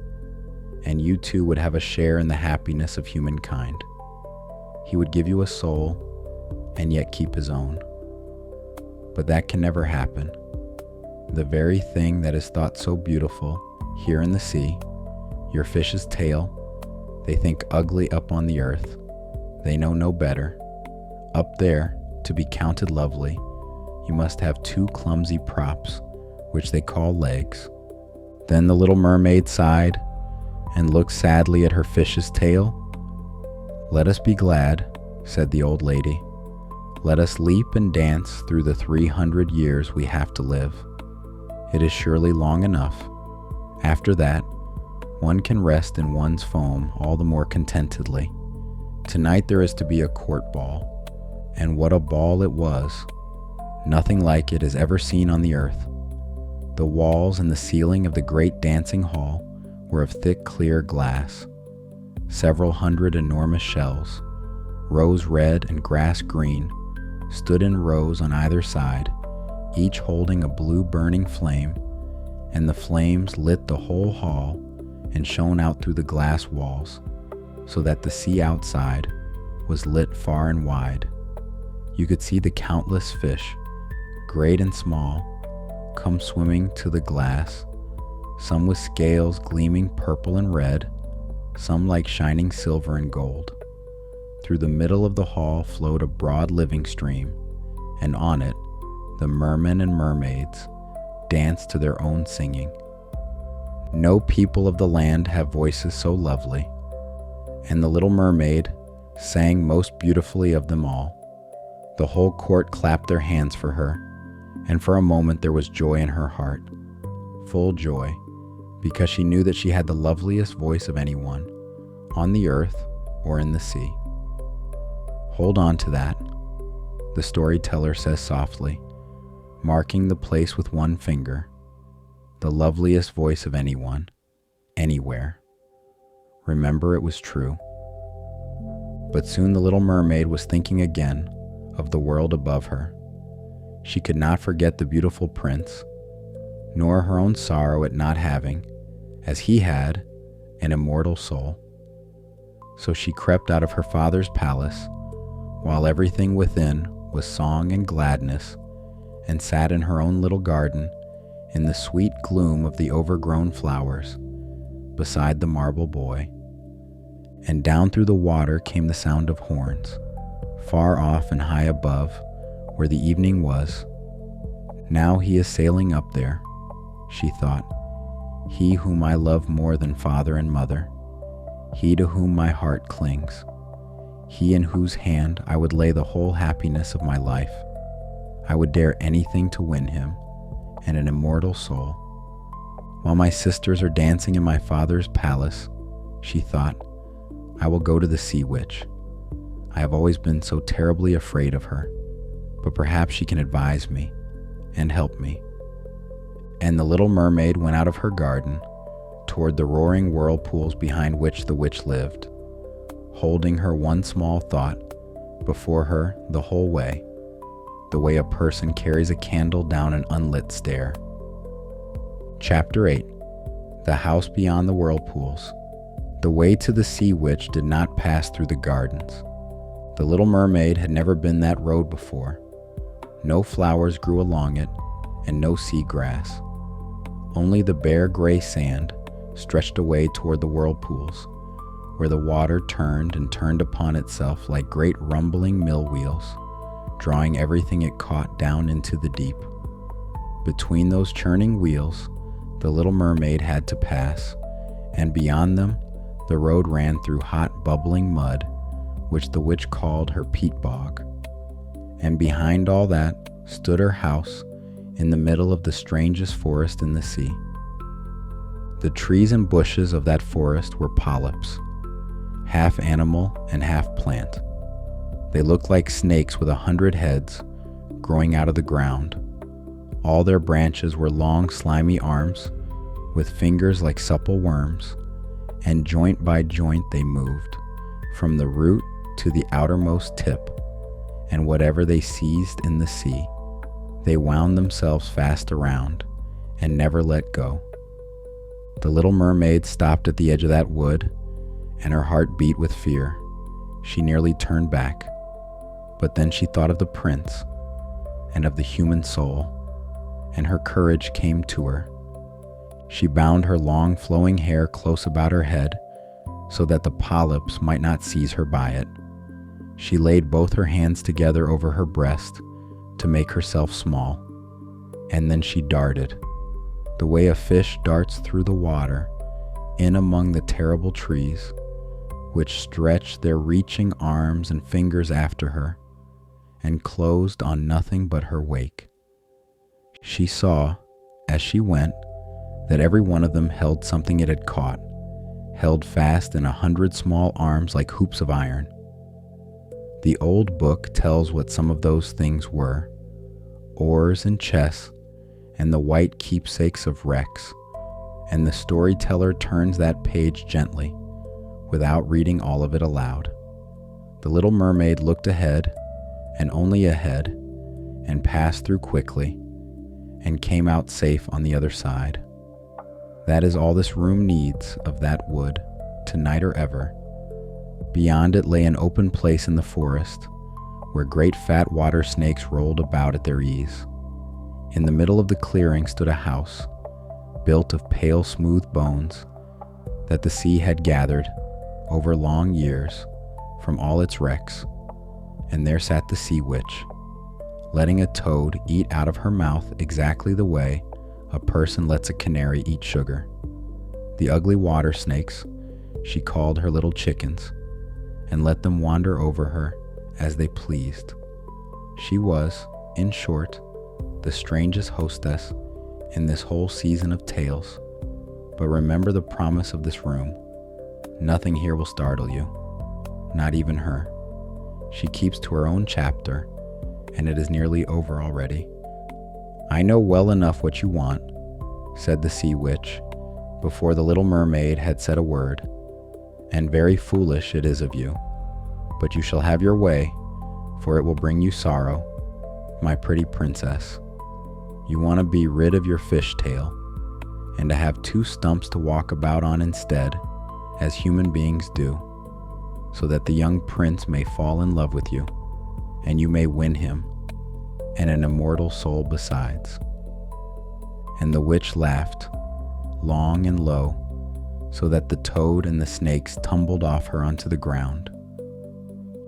and you too would have a share in the happiness of humankind. He would give you a soul and yet keep his own. But that can never happen. The very thing that is thought so beautiful here in the sea, your fish's tail, they think ugly up on the earth. They know no better. Up there, to be counted lovely, you must have two clumsy props, which they call legs. Then the little mermaid sighed and looked sadly at her fish's tail. Let us be glad, said the old lady. Let us leap and dance through the 300 years we have to live. It is surely long enough. After that, one can rest in one's foam all the more contentedly. Tonight there is to be a court ball, and what a ball it was. Nothing like it is ever seen on the earth. The walls and the ceiling of the great dancing hall were of thick clear glass. Several hundred enormous shells, rose red and grass green, stood in rows on either side, each holding a blue burning flame, and the flames lit the whole hall and shone out through the glass walls, so that the sea outside was lit far and wide. You could see the countless fish, great and small, come swimming to the glass, some with scales gleaming purple and red, some like shining silver and gold. Through the middle of the hall flowed a broad living stream, and on it the mermen and mermaids danced to their own singing. No people of the land have voices so lovely, and the little mermaid sang most beautifully of them all. The whole court clapped their hands for her, and for a moment there was joy in her heart, full joy, because she knew that she had the loveliest voice of anyone, on the earth or in the sea. "Hold on to that," the storyteller says softly, marking the place with one finger. "The loveliest voice of anyone, anywhere. Remember, it was true." But soon the little mermaid was thinking again of the world above her. She could not forget the beautiful prince, nor her own sorrow at not having, as he had, an immortal soul. So she crept out of her father's palace, while everything within was song and gladness, and sat in her own little garden in the sweet gloom of the overgrown flowers, beside the marble boy. And down through the water came the sound of horns, far off and high above, where the evening was. "Now he is sailing up there," she thought, "he whom I love more than father and mother, he to whom my heart clings, he in whose hand I would lay the whole happiness of my life. I would dare anything to win him, and an immortal soul. While my sisters are dancing in my father's palace," she thought, "I will go to the sea witch. I have always been so terribly afraid of her, but perhaps she can advise me and help me." And the little mermaid went out of her garden toward the roaring whirlpools behind which the witch lived, holding her one small thought before her the whole way, the way a person carries a candle down an unlit stair. Chapter 8. The House Beyond the Whirlpools. The way to the sea witch did not pass through the gardens. The little mermaid had never been that road before. No flowers grew along it, and no sea grass. Only the bare gray sand stretched away toward the whirlpools, where the water turned and turned upon itself like great rumbling mill wheels, drawing everything it caught down into the deep. Between those churning wheels, the little mermaid had to pass, and beyond them, the road ran through hot, bubbling mud, which the witch called her peat bog. And behind all that stood her house in the middle of the strangest forest in the sea. The trees and bushes of that forest were polyps, half animal and half plant. They looked like snakes with 100 heads growing out of the ground. All their branches were long, slimy arms with fingers like supple worms, and joint by joint they moved, from the root to the outermost tip, and whatever they seized in the sea, they wound themselves fast around and never let go. The little mermaid stopped at the edge of that wood, and her heart beat with fear. She nearly turned back, but then she thought of the prince and of the human soul, and her courage came to her. She bound her long flowing hair close about her head so that the polyps might not seize her by it. She laid both her hands together over her breast to make herself small, and then she darted, the way a fish darts through the water, in among the terrible trees, which stretched their reaching arms and fingers after her, and closed on nothing but her wake. She saw, as she went, that every one of them held something it had caught, held fast in 100 small arms like hoops of iron. The old book tells what some of those things were: oars and chess, and the white keepsakes of wrecks, and the storyteller turns that page gently, without reading all of it aloud. The little mermaid looked ahead, and only ahead, and passed through quickly, and came out safe on the other side. That is all this room needs of that wood, tonight or ever. Beyond it lay an open place in the forest, where great fat water snakes rolled about at their ease. In the middle of the clearing stood a house, built of pale smooth bones that the sea had gathered over long years from all its wrecks, and there sat the sea witch, letting a toad eat out of her mouth exactly the way a person lets a canary eat sugar. The ugly water snakes she called her little chickens, and let them wander over her as they pleased. She was, in short, the strangest hostess in this whole season of tales. But remember the promise of this room. Nothing here will startle you, not even her. She keeps to her own chapter, and it is nearly over already. I know well enough what you want, said the sea witch, before the little mermaid had said a word, and very foolish it is of you. But you shall have your way, for it will bring you sorrow, my pretty princess. You want to be rid of your fishtail, and to have two stumps to walk about on instead, as human beings do, so that the young prince may fall in love with you, and you may win him, and an immortal soul besides. And the witch laughed, long and low, so that the toad and the snakes tumbled off her onto the ground.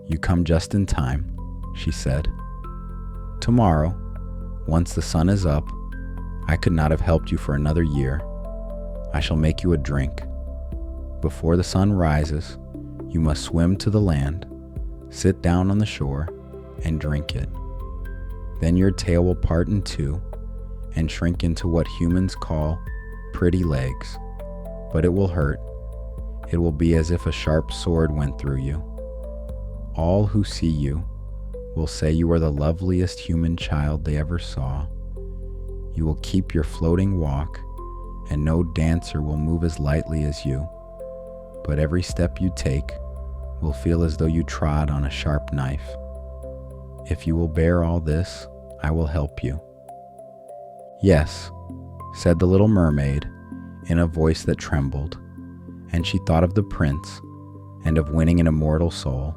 You come just in time, she said. Tomorrow, once the sun is up, I could not have helped you for another year. I shall make you a drink. Before the sun rises, you must swim to the land, sit down on the shore, and drink it. Then your tail will part in two and shrink into what humans call pretty legs. But it will hurt. It will be as if a sharp sword went through you. All who see you will say you are the loveliest human child they ever saw. You will keep your floating walk, and no dancer will move as lightly as you. But every step you take will feel as though you trod on a sharp knife. If you will bear all this, I will help you. Yes, said the little mermaid, in a voice that trembled, and she thought of the prince and of winning an immortal soul.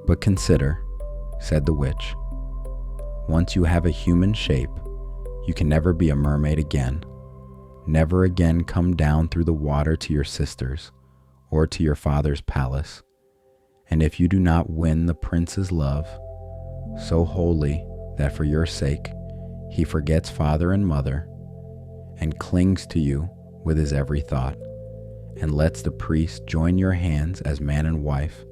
But consider, said the witch, once you have a human shape, you can never be a mermaid again. Never again come down through the water to your sisters or to your father's palace. And if you do not win the prince's love, so wholly that for your sake he forgets father and mother, and clings to you with his every thought, and lets the priest join your hands as man and wife,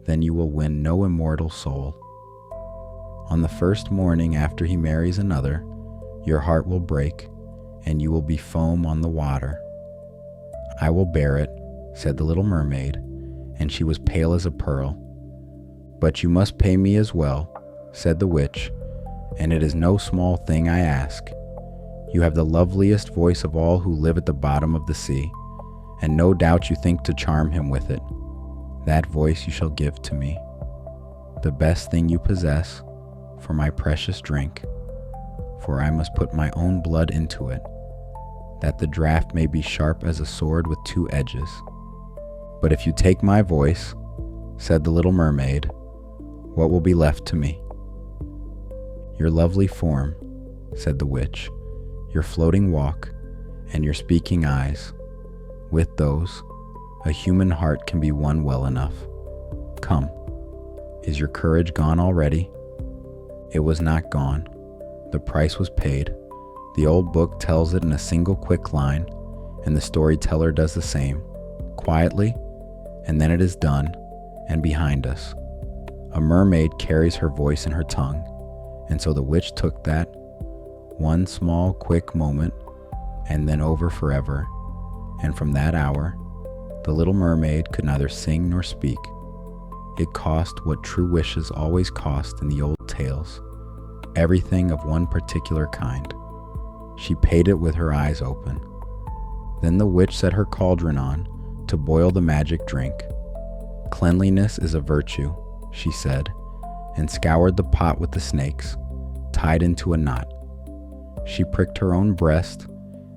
then you will win no immortal soul. On the first morning after he marries another, your heart will break, and you will be foam on the water. I will bear it, said the little mermaid, and she was pale as a pearl. But you must pay me as well, said the witch, and it is no small thing I ask. You have the loveliest voice of all who live at the bottom of the sea, and no doubt you think to charm him with it. That voice you shall give to me, the best thing you possess, for my precious drink, for I must put my own blood into it, that the draught may be sharp as a sword with two edges. But if you take my voice, said the little mermaid, what will be left to me? Your lovely form, said the witch, your floating walk, and your speaking eyes. With those, a human heart can be won well enough. Come, is your courage gone already? It was not gone. The price was paid. The old book tells it in a single quick line, and the storyteller does the same, quietly, and then it is done, and behind us. A mermaid carries her voice in her tongue, and so the witch took that one small, quick moment, and then over forever, and from that hour, the little mermaid could neither sing nor speak. It cost what true wishes always cost in the old tales, everything of one particular kind. She paid it with her eyes open. Then the witch set her cauldron on to boil the magic drink. Cleanliness is a virtue, she said, and scoured the pot with the snakes, tied into a knot. She pricked her own breast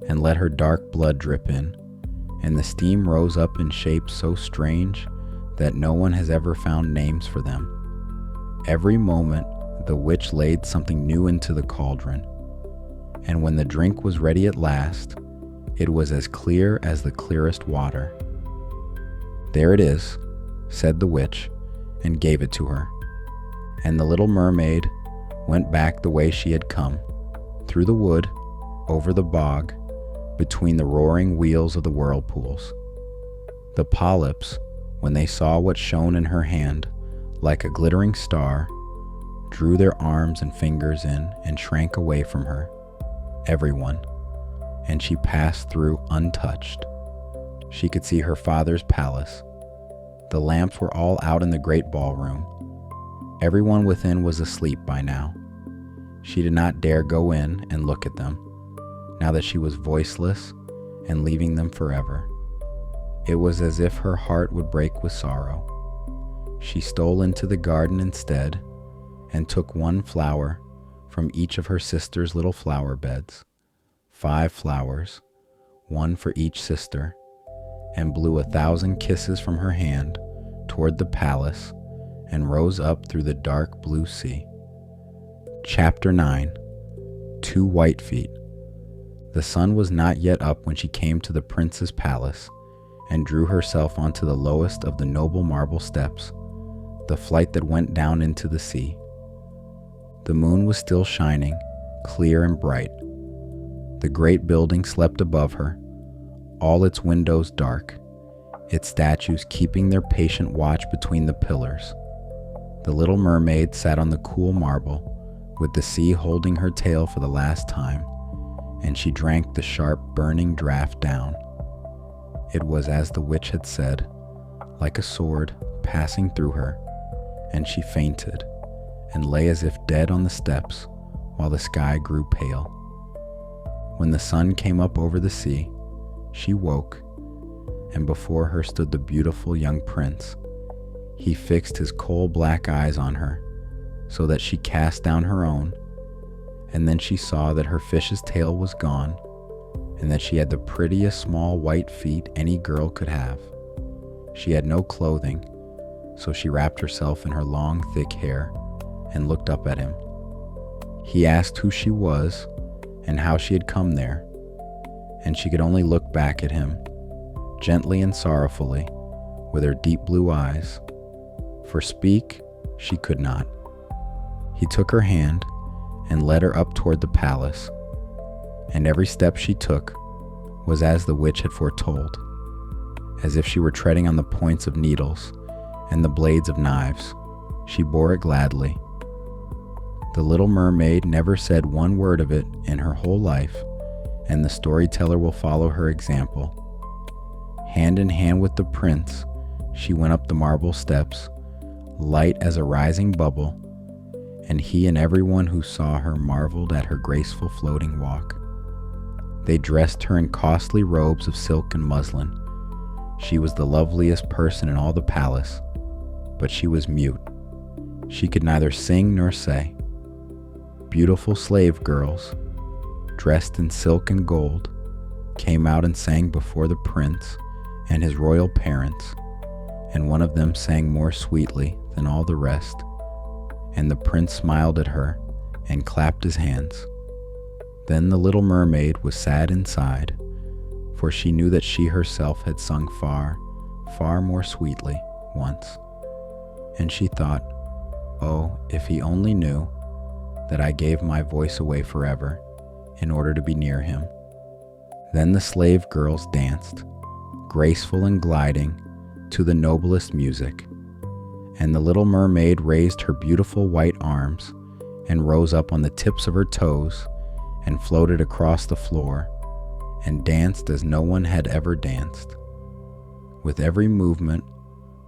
and let her dark blood drip in, and the steam rose up in shapes so strange that no one has ever found names for them. Every moment, the witch laid something new into the cauldron, and when the drink was ready at last, it was as clear as the clearest water. "There it is," said the witch, and gave it to her. And the little mermaid went back the way she had come, through the wood, over the bog, between the roaring wheels of the whirlpools. The polyps, when they saw what shone in her hand, like a glittering star, drew their arms and fingers in and shrank away from her, everyone, and she passed through untouched. She could see her father's palace. The lamps were all out in the great ballroom. Everyone within was asleep by now. She did not dare go in and look at them, now that she was voiceless and leaving them forever. It was as if her heart would break with sorrow. She stole into the garden instead and took one flower from each of her sister's little flower beds, 5 flowers, one for each sister, and blew 1,000 kisses from her hand toward the palace and rose up through the dark blue sea. Chapter 9. 2 White Feet. The sun was not yet up when she came to the prince's palace and drew herself onto the lowest of the noble marble steps, the flight that went down into the sea. The moon was still shining, clear and bright. The great building slept above her, all its windows dark, its statues keeping their patient watch between the pillars. The little mermaid sat on the cool marble, with the sea holding her tail for the last time, and she drank the sharp, burning draught down. It was as the witch had said, like a sword passing through her, and she fainted and lay as if dead on the steps while the sky grew pale. When the sun came up over the sea, she woke, and before her stood the beautiful young prince. He fixed his coal-black eyes on her, so that she cast down her own, and then she saw that her fish's tail was gone, and that she had the prettiest small white feet any girl could have. She had no clothing, so she wrapped herself in her long, thick hair and looked up at him. He asked who she was and how she had come there, and she could only look back at him, gently and sorrowfully, with her deep blue eyes, for speak she could not. He took her hand and led her up toward the palace, and every step she took was as the witch had foretold, as if she were treading on the points of needles and the blades of knives. She bore it gladly. The little mermaid never said one word of it in her whole life, and the storyteller will follow her example. Hand in hand with the prince, she went up the marble steps, light as a rising bubble, and he and everyone who saw her marveled at her graceful floating walk. They dressed her in costly robes of silk and muslin. She was the loveliest person in all the palace, but she was mute. She could neither sing nor say. Beautiful slave girls, dressed in silk and gold, came out and sang before the prince and his royal parents, and one of them sang more sweetly than all the rest, and the prince smiled at her and clapped his hands. Then the little mermaid was sad inside, for she knew that she herself had sung far, far more sweetly once, and she thought, "Oh, if he only knew that I gave my voice away forever in order to be near him." Then the slave girls danced, graceful and gliding, to the noblest music, and the little mermaid raised her beautiful white arms and rose up on the tips of her toes and floated across the floor and danced as no one had ever danced. With every movement,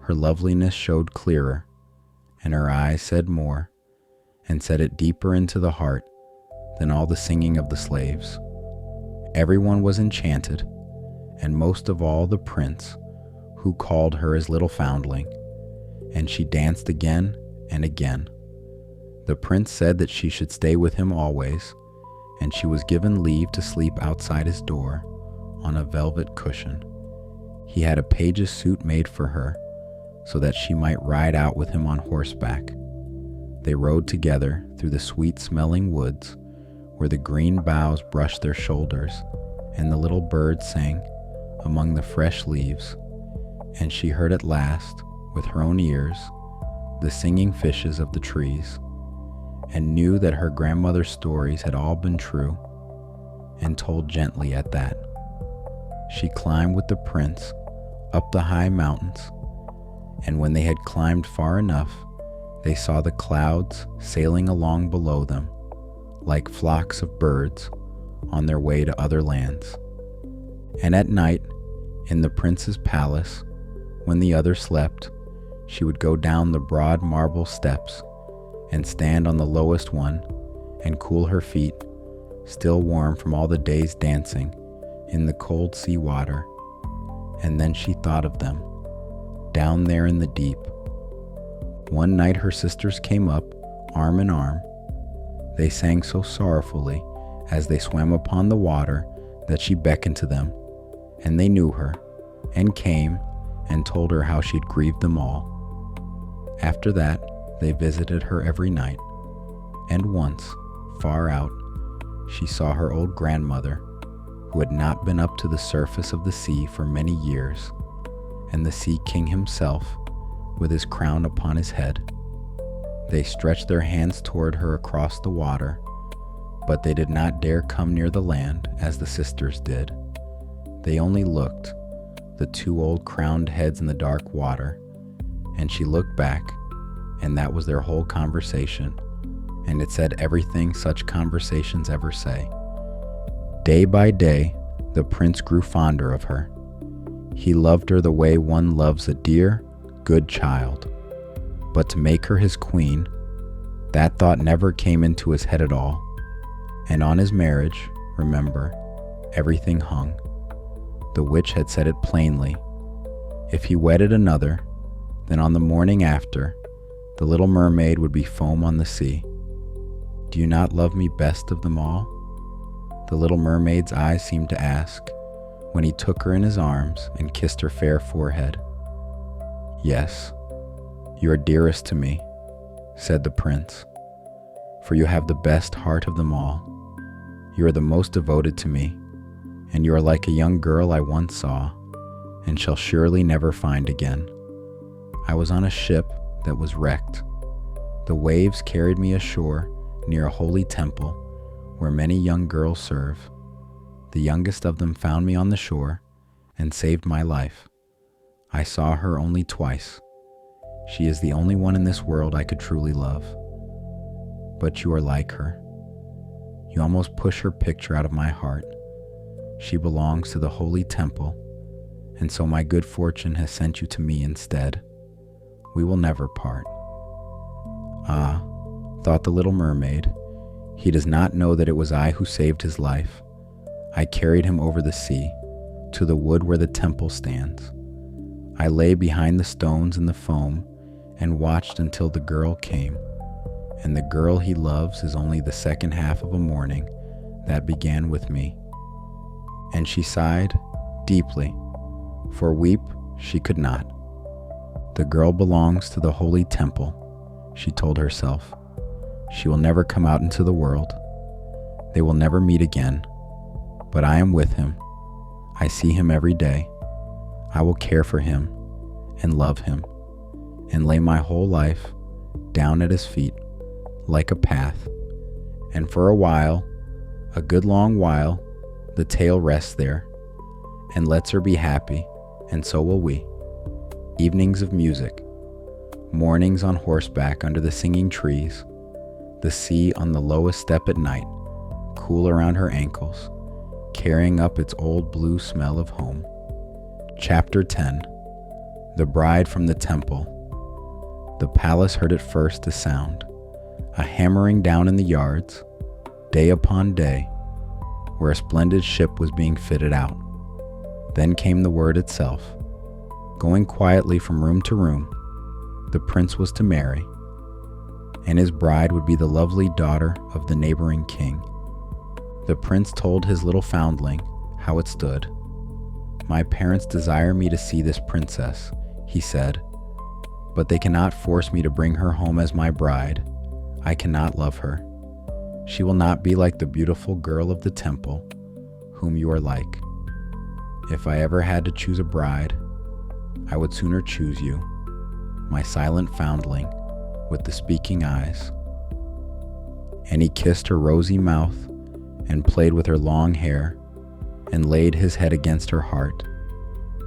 her loveliness showed clearer, and her eyes said more, and set it deeper into the heart than all the singing of the slaves. Everyone was enchanted, and most of all the prince, who called her his little foundling, and she danced again and again. The prince said that she should stay with him always, and she was given leave to sleep outside his door on a velvet cushion. He had a page's suit made for her so that she might ride out with him on horseback. They rode together through the sweet-smelling woods where the green boughs brushed their shoulders and the little birds sang among the fresh leaves, and she heard at last, with her own ears, the singing fishes of the trees, and knew that her grandmother's stories had all been true, and told gently at that. She climbed with the prince up the high mountains, and when they had climbed far enough, they saw the clouds sailing along below them, like flocks of birds on their way to other lands. And at night, in the prince's palace, when the others slept, she would go down the broad marble steps and stand on the lowest one and cool her feet, still warm from all the day's dancing, in the cold sea water. And then she thought of them, down there in the deep. One night her sisters came up, arm in arm. They sang so sorrowfully as they swam upon the water that she beckoned to them, and they knew her, and came and told her how she'd grieved them all. After that, they visited her every night, and once, far out, she saw her old grandmother, who had not been up to the surface of the sea for many years, and the sea king himself, with his crown upon his head. They stretched their hands toward her across the water, but they did not dare come near the land as the sisters did. They only looked, the two old crowned heads in the dark water, and she looked back, and that was their whole conversation, and it said everything such conversations ever say. Day by day, the prince grew fonder of her. He loved her the way one loves a dear, good child. But to make her his queen, that thought never came into his head at all. And on his marriage, remember, everything hung. The witch had said it plainly. If he wedded another, then on the morning after, the little mermaid would be foam on the sea. Do you not love me best of them all? The little mermaid's eyes seemed to ask, when he took her in his arms and kissed her fair forehead. Yes, you are dearest to me, said the prince, for you have the best heart of them all. You are the most devoted to me, and you are like a young girl I once saw, and shall surely never find again. I was on a ship that was wrecked. The waves carried me ashore near a holy temple where many young girls serve. The youngest of them found me on the shore and saved my life. I saw her only twice. She is the only one in this world I could truly love. But you are like her. You almost push her picture out of my heart. She belongs to the holy temple, and so my good fortune has sent you to me instead. We will never part. Ah, thought the little mermaid, he does not know that it was I who saved his life. I carried him over the sea, to the wood where the temple stands. I lay behind the stones and the foam, and watched until the girl came. And the girl he loves is only the second half of a morning that began with me. And she sighed deeply, for weep she could not. The girl belongs to the holy temple, she told herself. She will never come out into the world. They will never meet again. But I am with him. I see him every day. I will care for him and love him and lay my whole life down at his feet like a path. And for a while, a good long while, the tale rests there and lets her be happy, and so will we. Evenings of music, mornings on horseback under the singing trees, the sea on the lowest step at night, cool around her ankles, carrying up its old blue smell of home. Chapter 10. The Bride from the Temple. The palace heard at first a sound, a hammering down in the yards, day upon day, where a splendid ship was being fitted out. Then came the word itself. Going quietly from room to room, the prince was to marry, and his bride would be the lovely daughter of the neighboring king. The prince told his little foundling how it stood. "My parents desire me to see this princess," he said, "but they cannot force me to bring her home as my bride. I cannot love her. She will not be like the beautiful girl of the temple, whom you are like. If I ever had to choose a bride, I would sooner choose you, my silent foundling with the speaking eyes." And he kissed her rosy mouth and played with her long hair and laid his head against her heart,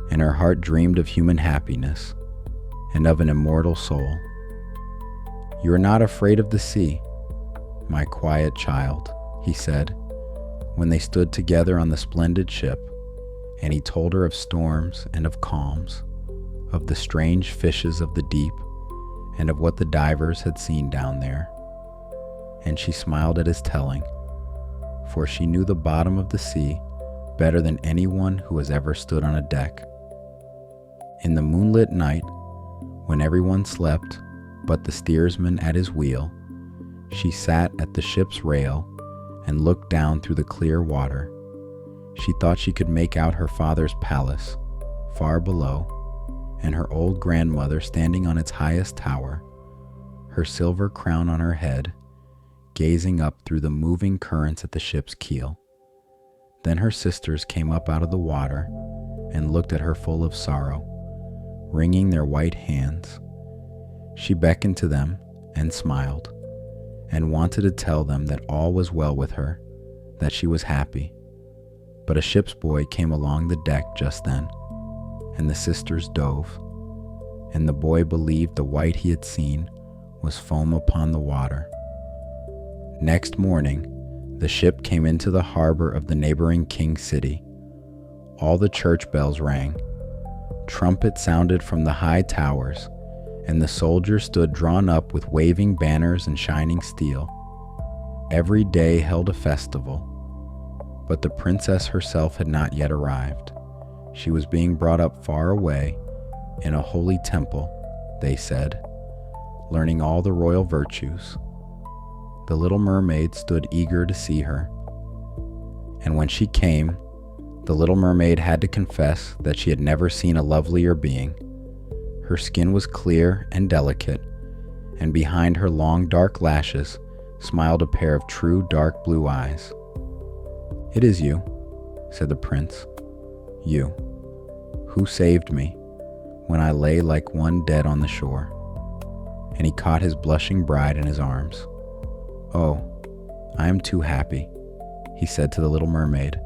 and her heart dreamed of human happiness and of an immortal soul. "You are not afraid of the sea, my quiet child," he said, when they stood together on the splendid ship, and he told her of storms and of calms, of the strange fishes of the deep, and of what the divers had seen down there. And she smiled at his telling, for she knew the bottom of the sea better than anyone who has ever stood on a deck. In the moonlit night, when everyone slept but the steersman at his wheel, she sat at the ship's rail and looked down through the clear water. She thought she could make out her father's palace far below, and her old grandmother standing on its highest tower, her silver crown on her head, gazing up through the moving currents at the ship's keel. Then her sisters came up out of the water and looked at her full of sorrow, wringing their white hands. She beckoned to them and smiled, and wanted to tell them that all was well with her, that she was happy. But a ship's boy came along the deck just then, and the sisters dove, and the boy believed the white he had seen was foam upon the water. Next morning, the ship came into the harbor of the neighboring king city. All the church bells rang. Trumpets sounded from the high towers, and the soldiers stood drawn up with waving banners and shining steel. Every day held a festival, but the princess herself had not yet arrived. She was being brought up far away in a holy temple, they said, learning all the royal virtues. The little mermaid stood eager to see her. And when she came, the little mermaid had to confess that she had never seen a lovelier being. Her skin was clear and delicate, and behind her long dark lashes smiled a pair of true dark blue eyes. "It is you," said the prince, "you, who saved me when I lay like one dead on the shore." And he caught his blushing bride in his arms. "Oh, I am too happy," he said to the little mermaid.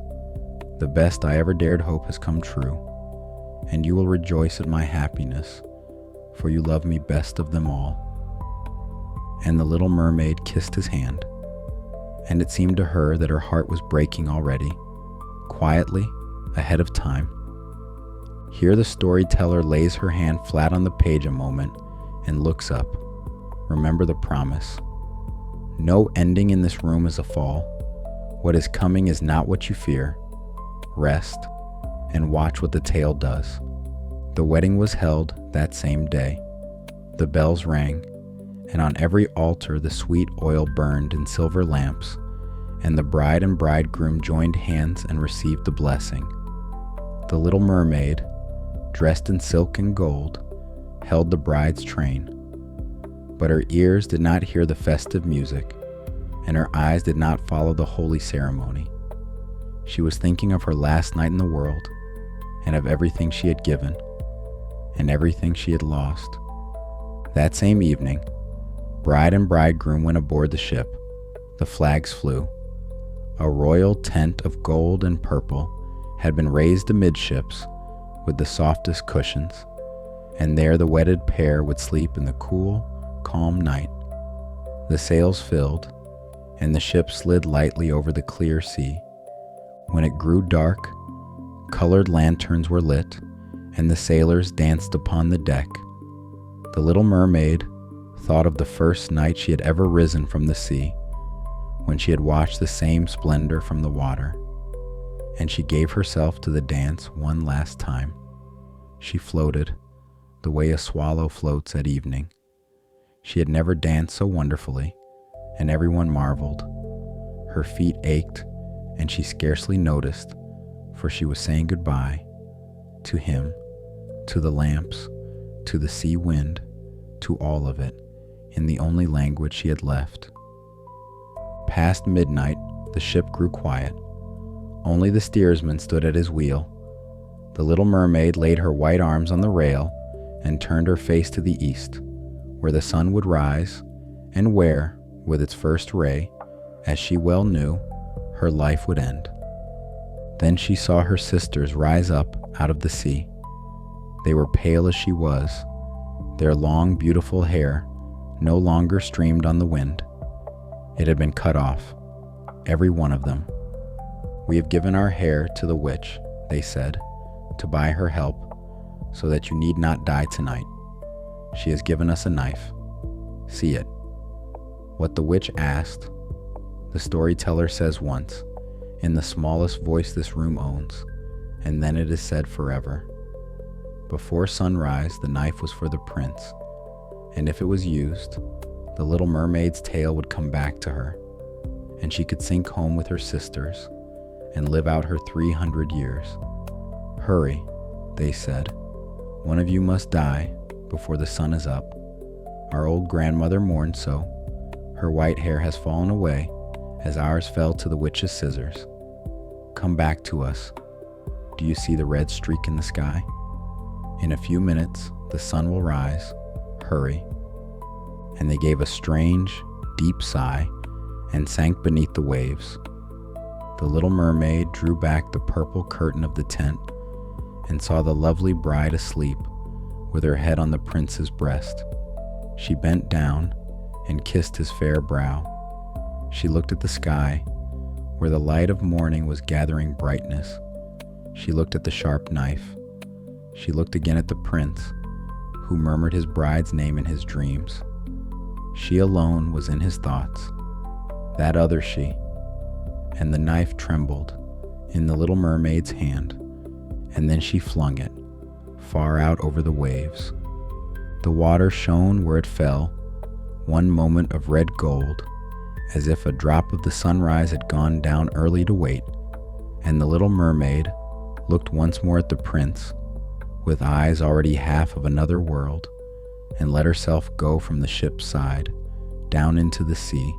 "The best I ever dared hope has come true, and you will rejoice at my happiness, for you love me best of them all." And the little mermaid kissed his hand, and it seemed to her that her heart was breaking already, quietly, ahead of time. Here the storyteller lays her hand flat on the page a moment and looks up. Remember the promise. No ending in this room is a fall. What is coming is not what you fear. Rest and watch what the tale does. The wedding was held that same day. The bells rang, and on every altar the sweet oil burned in silver lamps, and the bride and bridegroom joined hands and received the blessing. The little mermaid, dressed in silk and gold, held the bride's train. But her ears did not hear the festive music, and her eyes did not follow the holy ceremony. She was thinking of her last night in the world, and of everything she had given, and everything she had lost. That same evening, bride and bridegroom went aboard the ship. The flags flew. A royal tent of gold and purple had been raised amidships with the softest cushions, and there the wedded pair would sleep in the cool, calm night. The sails filled, and the ship slid lightly over the clear sea. When it grew dark, colored lanterns were lit, and the sailors danced upon the deck. The little mermaid thought of the first night she had ever risen from the sea, when she had watched the same splendor from the water, and she gave herself to the dance one last time. She floated, the way a swallow floats at evening. She had never danced so wonderfully, and everyone marveled. Her feet ached, and she scarcely noticed, for she was saying goodbye to him, to the lamps, to the sea wind, to all of it, in the only language she had left. Past midnight, the ship grew quiet. Only the steersman stood at his wheel. The little mermaid laid her white arms on the rail and turned her face to the east, where the sun would rise, and where, with its first ray, as she well knew, her life would end. Then she saw her sisters rise up out of the sea. They were pale as she was. Their long, beautiful hair no longer streamed on the wind. It had been cut off, every one of them. "We have given our hair to the witch," they said, "to buy her help, so that you need not die tonight. She has given us a knife. See it." What the witch asked, the storyteller says once, in the smallest voice this room owns, and then it is said forever. Before sunrise, the knife was for the prince, and if it was used, the little mermaid's tale would come back to her, and she could sink home with her sisters and live out her 300 years. "Hurry," they said. "One of you must die before the sun is up. Our old grandmother mourned so. Her white hair has fallen away as ours fell to the witch's scissors. Come back to us. Do you see the red streak in the sky? In a few minutes, the sun will rise. Hurry." And they gave a strange, deep sigh and sank beneath the waves. The little mermaid drew back the purple curtain of the tent and saw the lovely bride asleep with her head on the prince's breast. She bent down and kissed his fair brow. She looked at the sky, where the light of morning was gathering brightness. She looked at the sharp knife. She looked again at the prince, who murmured his bride's name in his dreams. She alone was in his thoughts, that other she, and the knife trembled in the little mermaid's hand, and then she flung it, far out over the waves. The water shone where it fell, one moment of red gold, as if a drop of the sunrise had gone down early to wait, and the little mermaid looked once more at the prince, with eyes already half of another world, and let herself go from the ship's side, down into the sea,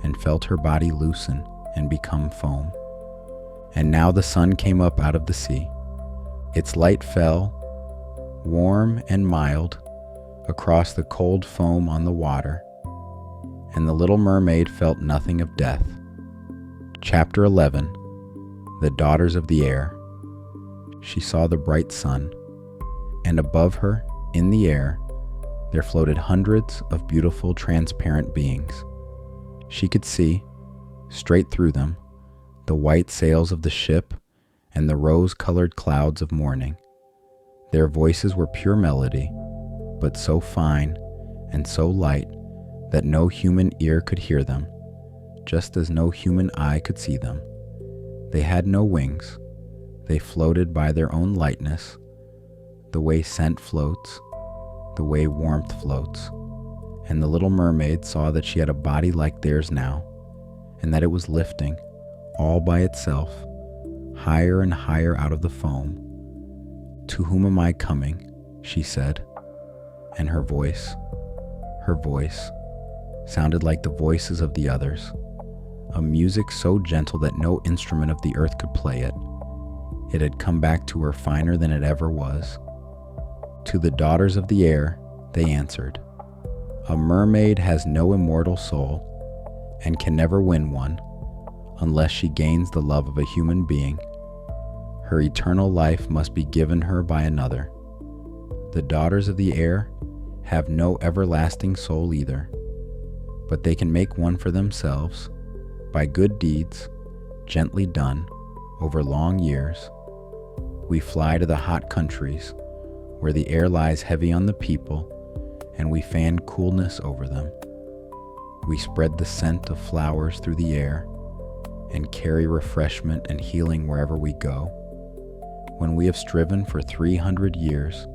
and felt her body loosen and become foam. And now the sun came up out of the sea. Its light fell, warm and mild, across the cold foam on the water, and the little mermaid felt nothing of death. Chapter 11. The Daughters of the Air. She saw the bright sun, and above her, in the air, there floated hundreds of beautiful transparent beings. She could see, straight through them, the white sails of the ship and the rose-colored clouds of morning. Their voices were pure melody, but so fine and so light that no human ear could hear them, just as no human eye could see them. They had no wings. They floated by their own lightness, the way scent floats, the way warmth floats. And the little mermaid saw that she had a body like theirs now, and that it was lifting, all by itself, higher and higher out of the foam. "To whom am I coming?" she said, and her voice, sounded like the voices of the others, a music so gentle that no instrument of the earth could play it. It had come back to her finer than it ever was. "To the daughters of the air," they answered. "A mermaid has no immortal soul, and can never win one, unless she gains the love of a human being. Her eternal life must be given her by another. The daughters of the air have no everlasting soul either, but they can make one for themselves by good deeds, gently done over long years. We fly to the hot countries, where the air lies heavy on the people, and we fan coolness over them. We spread the scent of flowers through the air, and carry refreshment and healing wherever we go. When we have striven for 300 years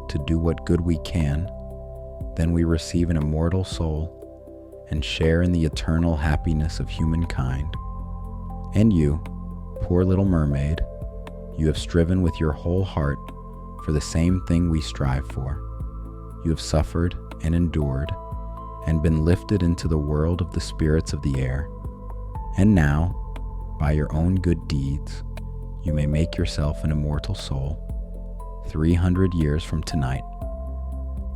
to do what good we can, then we receive an immortal soul and share in the eternal happiness of humankind. And you, poor little mermaid, you have striven with your whole heart for the same thing we strive for. You have suffered and endured and been lifted into the world of the spirits of the air. And now, by your own good deeds, you may make yourself an immortal soul, 300 years from tonight.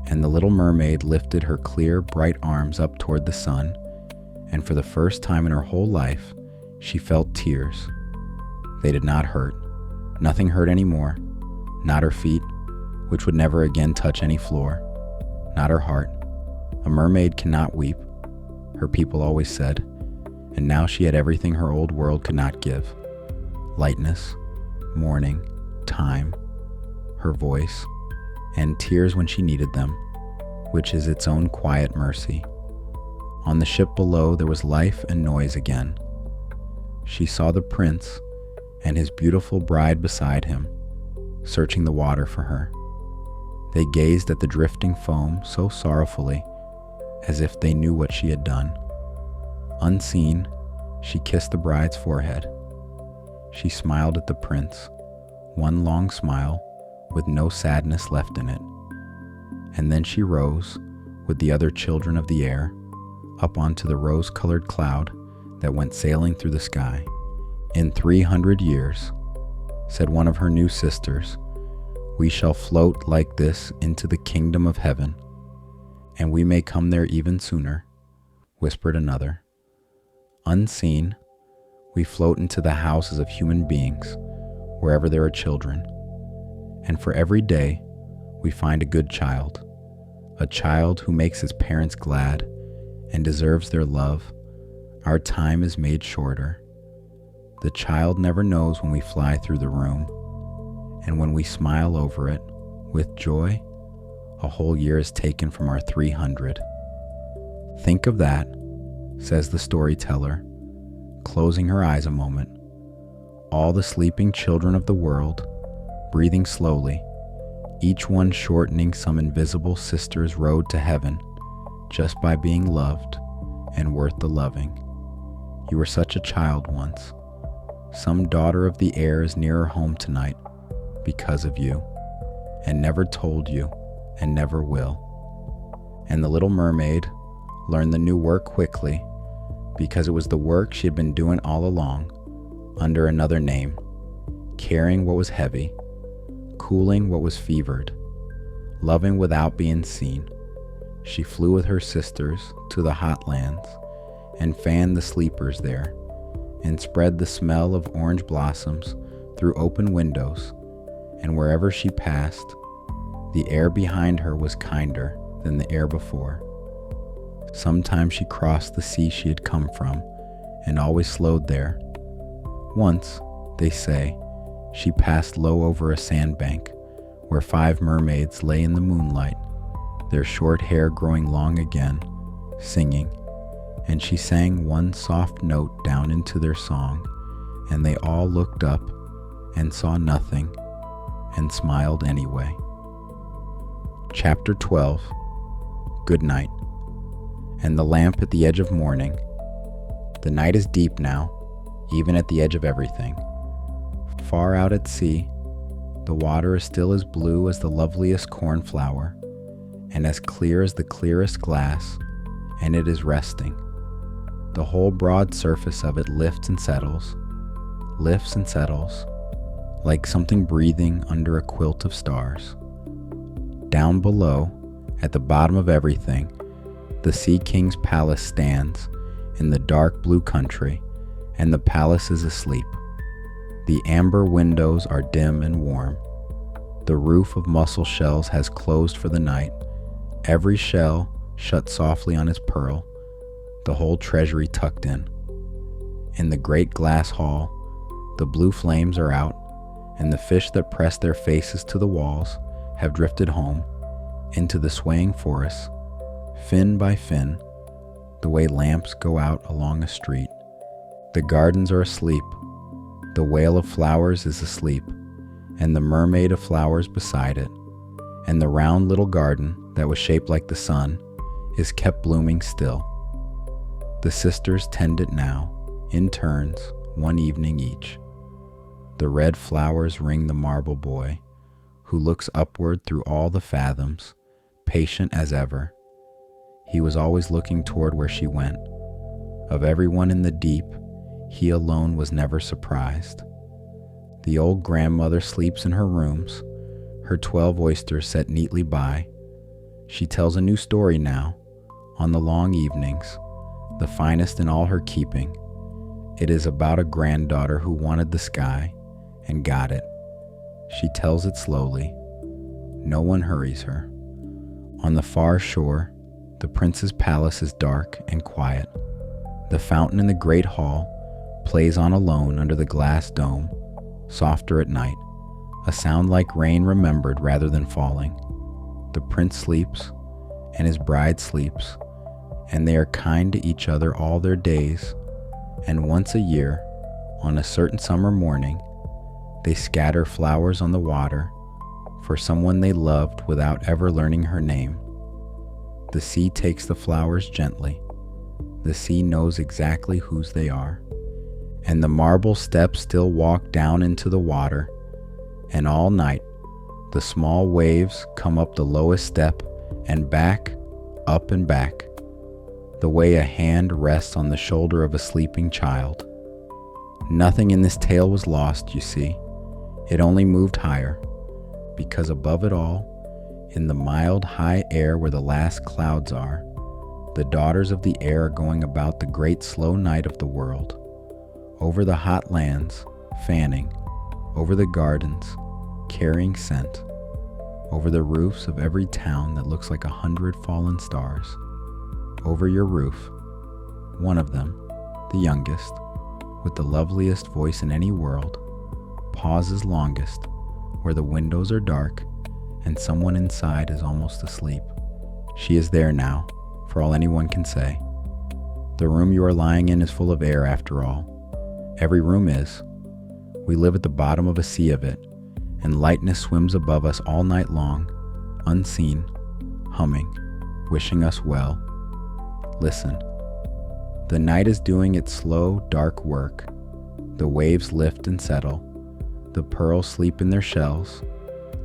And the little mermaid lifted her clear, bright arms up toward the sun, and for the first time in her whole life, she felt tears. They did not hurt. Nothing hurt anymore. Not her feet, which would never again touch any floor. Not her heart. A mermaid cannot weep, her people always said, and now she had everything her old world could not give. Lightness, morning, time, her voice, and tears when she needed them, which is its own quiet mercy. On the ship below there was life and noise again. She saw the prince and his beautiful bride beside him, searching the water for her. They gazed at the drifting foam so sorrowfully, as if they knew what she had done. Unseen, she kissed the bride's forehead. She smiled at the prince, one long smile with no sadness left in it. And then she rose with the other children of the air up onto the rose-colored cloud that went sailing through the sky. In 300 years, said one of her new sisters, we shall float like this into the kingdom of heaven, and we may come there even sooner, whispered another. Unseen, we float into the houses of human beings, wherever there are children, and for every day we find a good child, a child who makes his parents glad and deserves their love. Our time is made shorter. The child never knows when we fly through the room, and when we smile over it with joy, a whole year is taken from our 300. Think of that, says the storyteller, closing her eyes a moment. All the sleeping children of the world, breathing slowly, each one shortening some invisible sister's road to heaven just by being loved and worth the loving. You were such a child once. Some daughter of the air is nearer home tonight because of you, and never told you, and never will. And the little mermaid learned the new work quickly, because it was the work she had been doing all along, under another name, carrying what was heavy, cooling what was fevered, loving without being seen. She flew with her sisters to the hot lands, and fanned the sleepers there, and spread the smell of orange blossoms through open windows, and wherever she passed, the air behind her was kinder than the air before. Sometimes she crossed the sea she had come from, and always slowed there. Once, they say, she passed low over a sandbank, where 5 mermaids lay in the moonlight, their short hair growing long again, singing, and she sang one soft note down into their song, and they all looked up and saw nothing and smiled anyway. Chapter 12. Goodnight. And the lamp at the edge of morning. The night is deep now, even at the edge of everything. Far out at sea, the water is still as blue as the loveliest cornflower, and as clear as the clearest glass, and it is resting. The whole broad surface of it lifts and settles, like something breathing under a quilt of stars. Down below, at the bottom of everything, the Sea King's palace stands in the dark blue country, and the palace is asleep. The amber windows are dim and warm. The roof of mussel shells has closed for the night, every shell shut softly on its pearl, the whole treasury tucked in. In the great glass hall, the blue flames are out, and the fish that press their faces to the walls have drifted home into the swaying forests, fin by fin, the way lamps go out along a street. The gardens are asleep. The whale of flowers is asleep, and the mermaid of flowers beside it, and the round little garden that was shaped like the sun is kept blooming still. The sisters tend it now, in turns, one evening each. The red flowers ring the marble boy, who looks upward through all the fathoms, patient as ever. He was always looking toward where she went. Of everyone in the deep, he alone was never surprised. The old grandmother sleeps in her rooms, her 12 oysters set neatly by. She tells a new story now, on the long evenings, the finest in all her keeping. It is about a granddaughter who wanted the sky and got it. She tells it slowly. No one hurries her. On the far shore, the prince's palace is dark and quiet. The fountain in the great hall plays on alone under the glass dome, softer at night, a sound like rain remembered rather than falling. The prince sleeps, and his bride sleeps, and they are kind to each other all their days, and once a year, on a certain summer morning, they scatter flowers on the water for someone they loved without ever learning her name. The sea takes the flowers gently. The sea knows exactly whose they are, and the marble steps still walk down into the water, and all night the small waves come up the lowest step and back, up and back, the way a hand rests on the shoulder of a sleeping child. Nothing in this tale was lost, you see. It only moved higher, because above it all, in the mild high air where the last clouds are, the daughters of the air are going about the great slow night of the world, over the hot lands, fanning, over the gardens, carrying scent, over the roofs of every town that looks like 100 fallen stars. Over your roof, one of them, the youngest, with the loveliest voice in any world, pauses longest, where the windows are dark and someone inside is almost asleep. She is there now, for all anyone can say. The room you are lying in is full of air after all. Every room is. We live at the bottom of a sea of it, and lightness swims above us all night long, unseen, humming, wishing us well. Listen. The night is doing its slow, dark work. The waves lift and settle. The pearls sleep in their shells.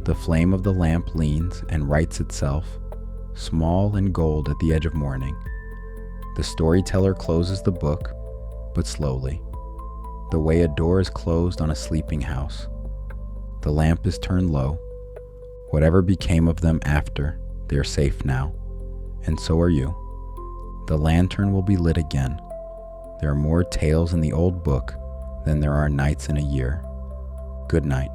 The flame of the lamp leans and rights itself, small and gold at the edge of morning. The storyteller closes the book, but slowly, the way a door is closed on a sleeping house. The lamp is turned low. Whatever became of them after, they are safe now, and so are you. The lantern will be lit again. There are more tales in the old book than there are nights in a year. Good night.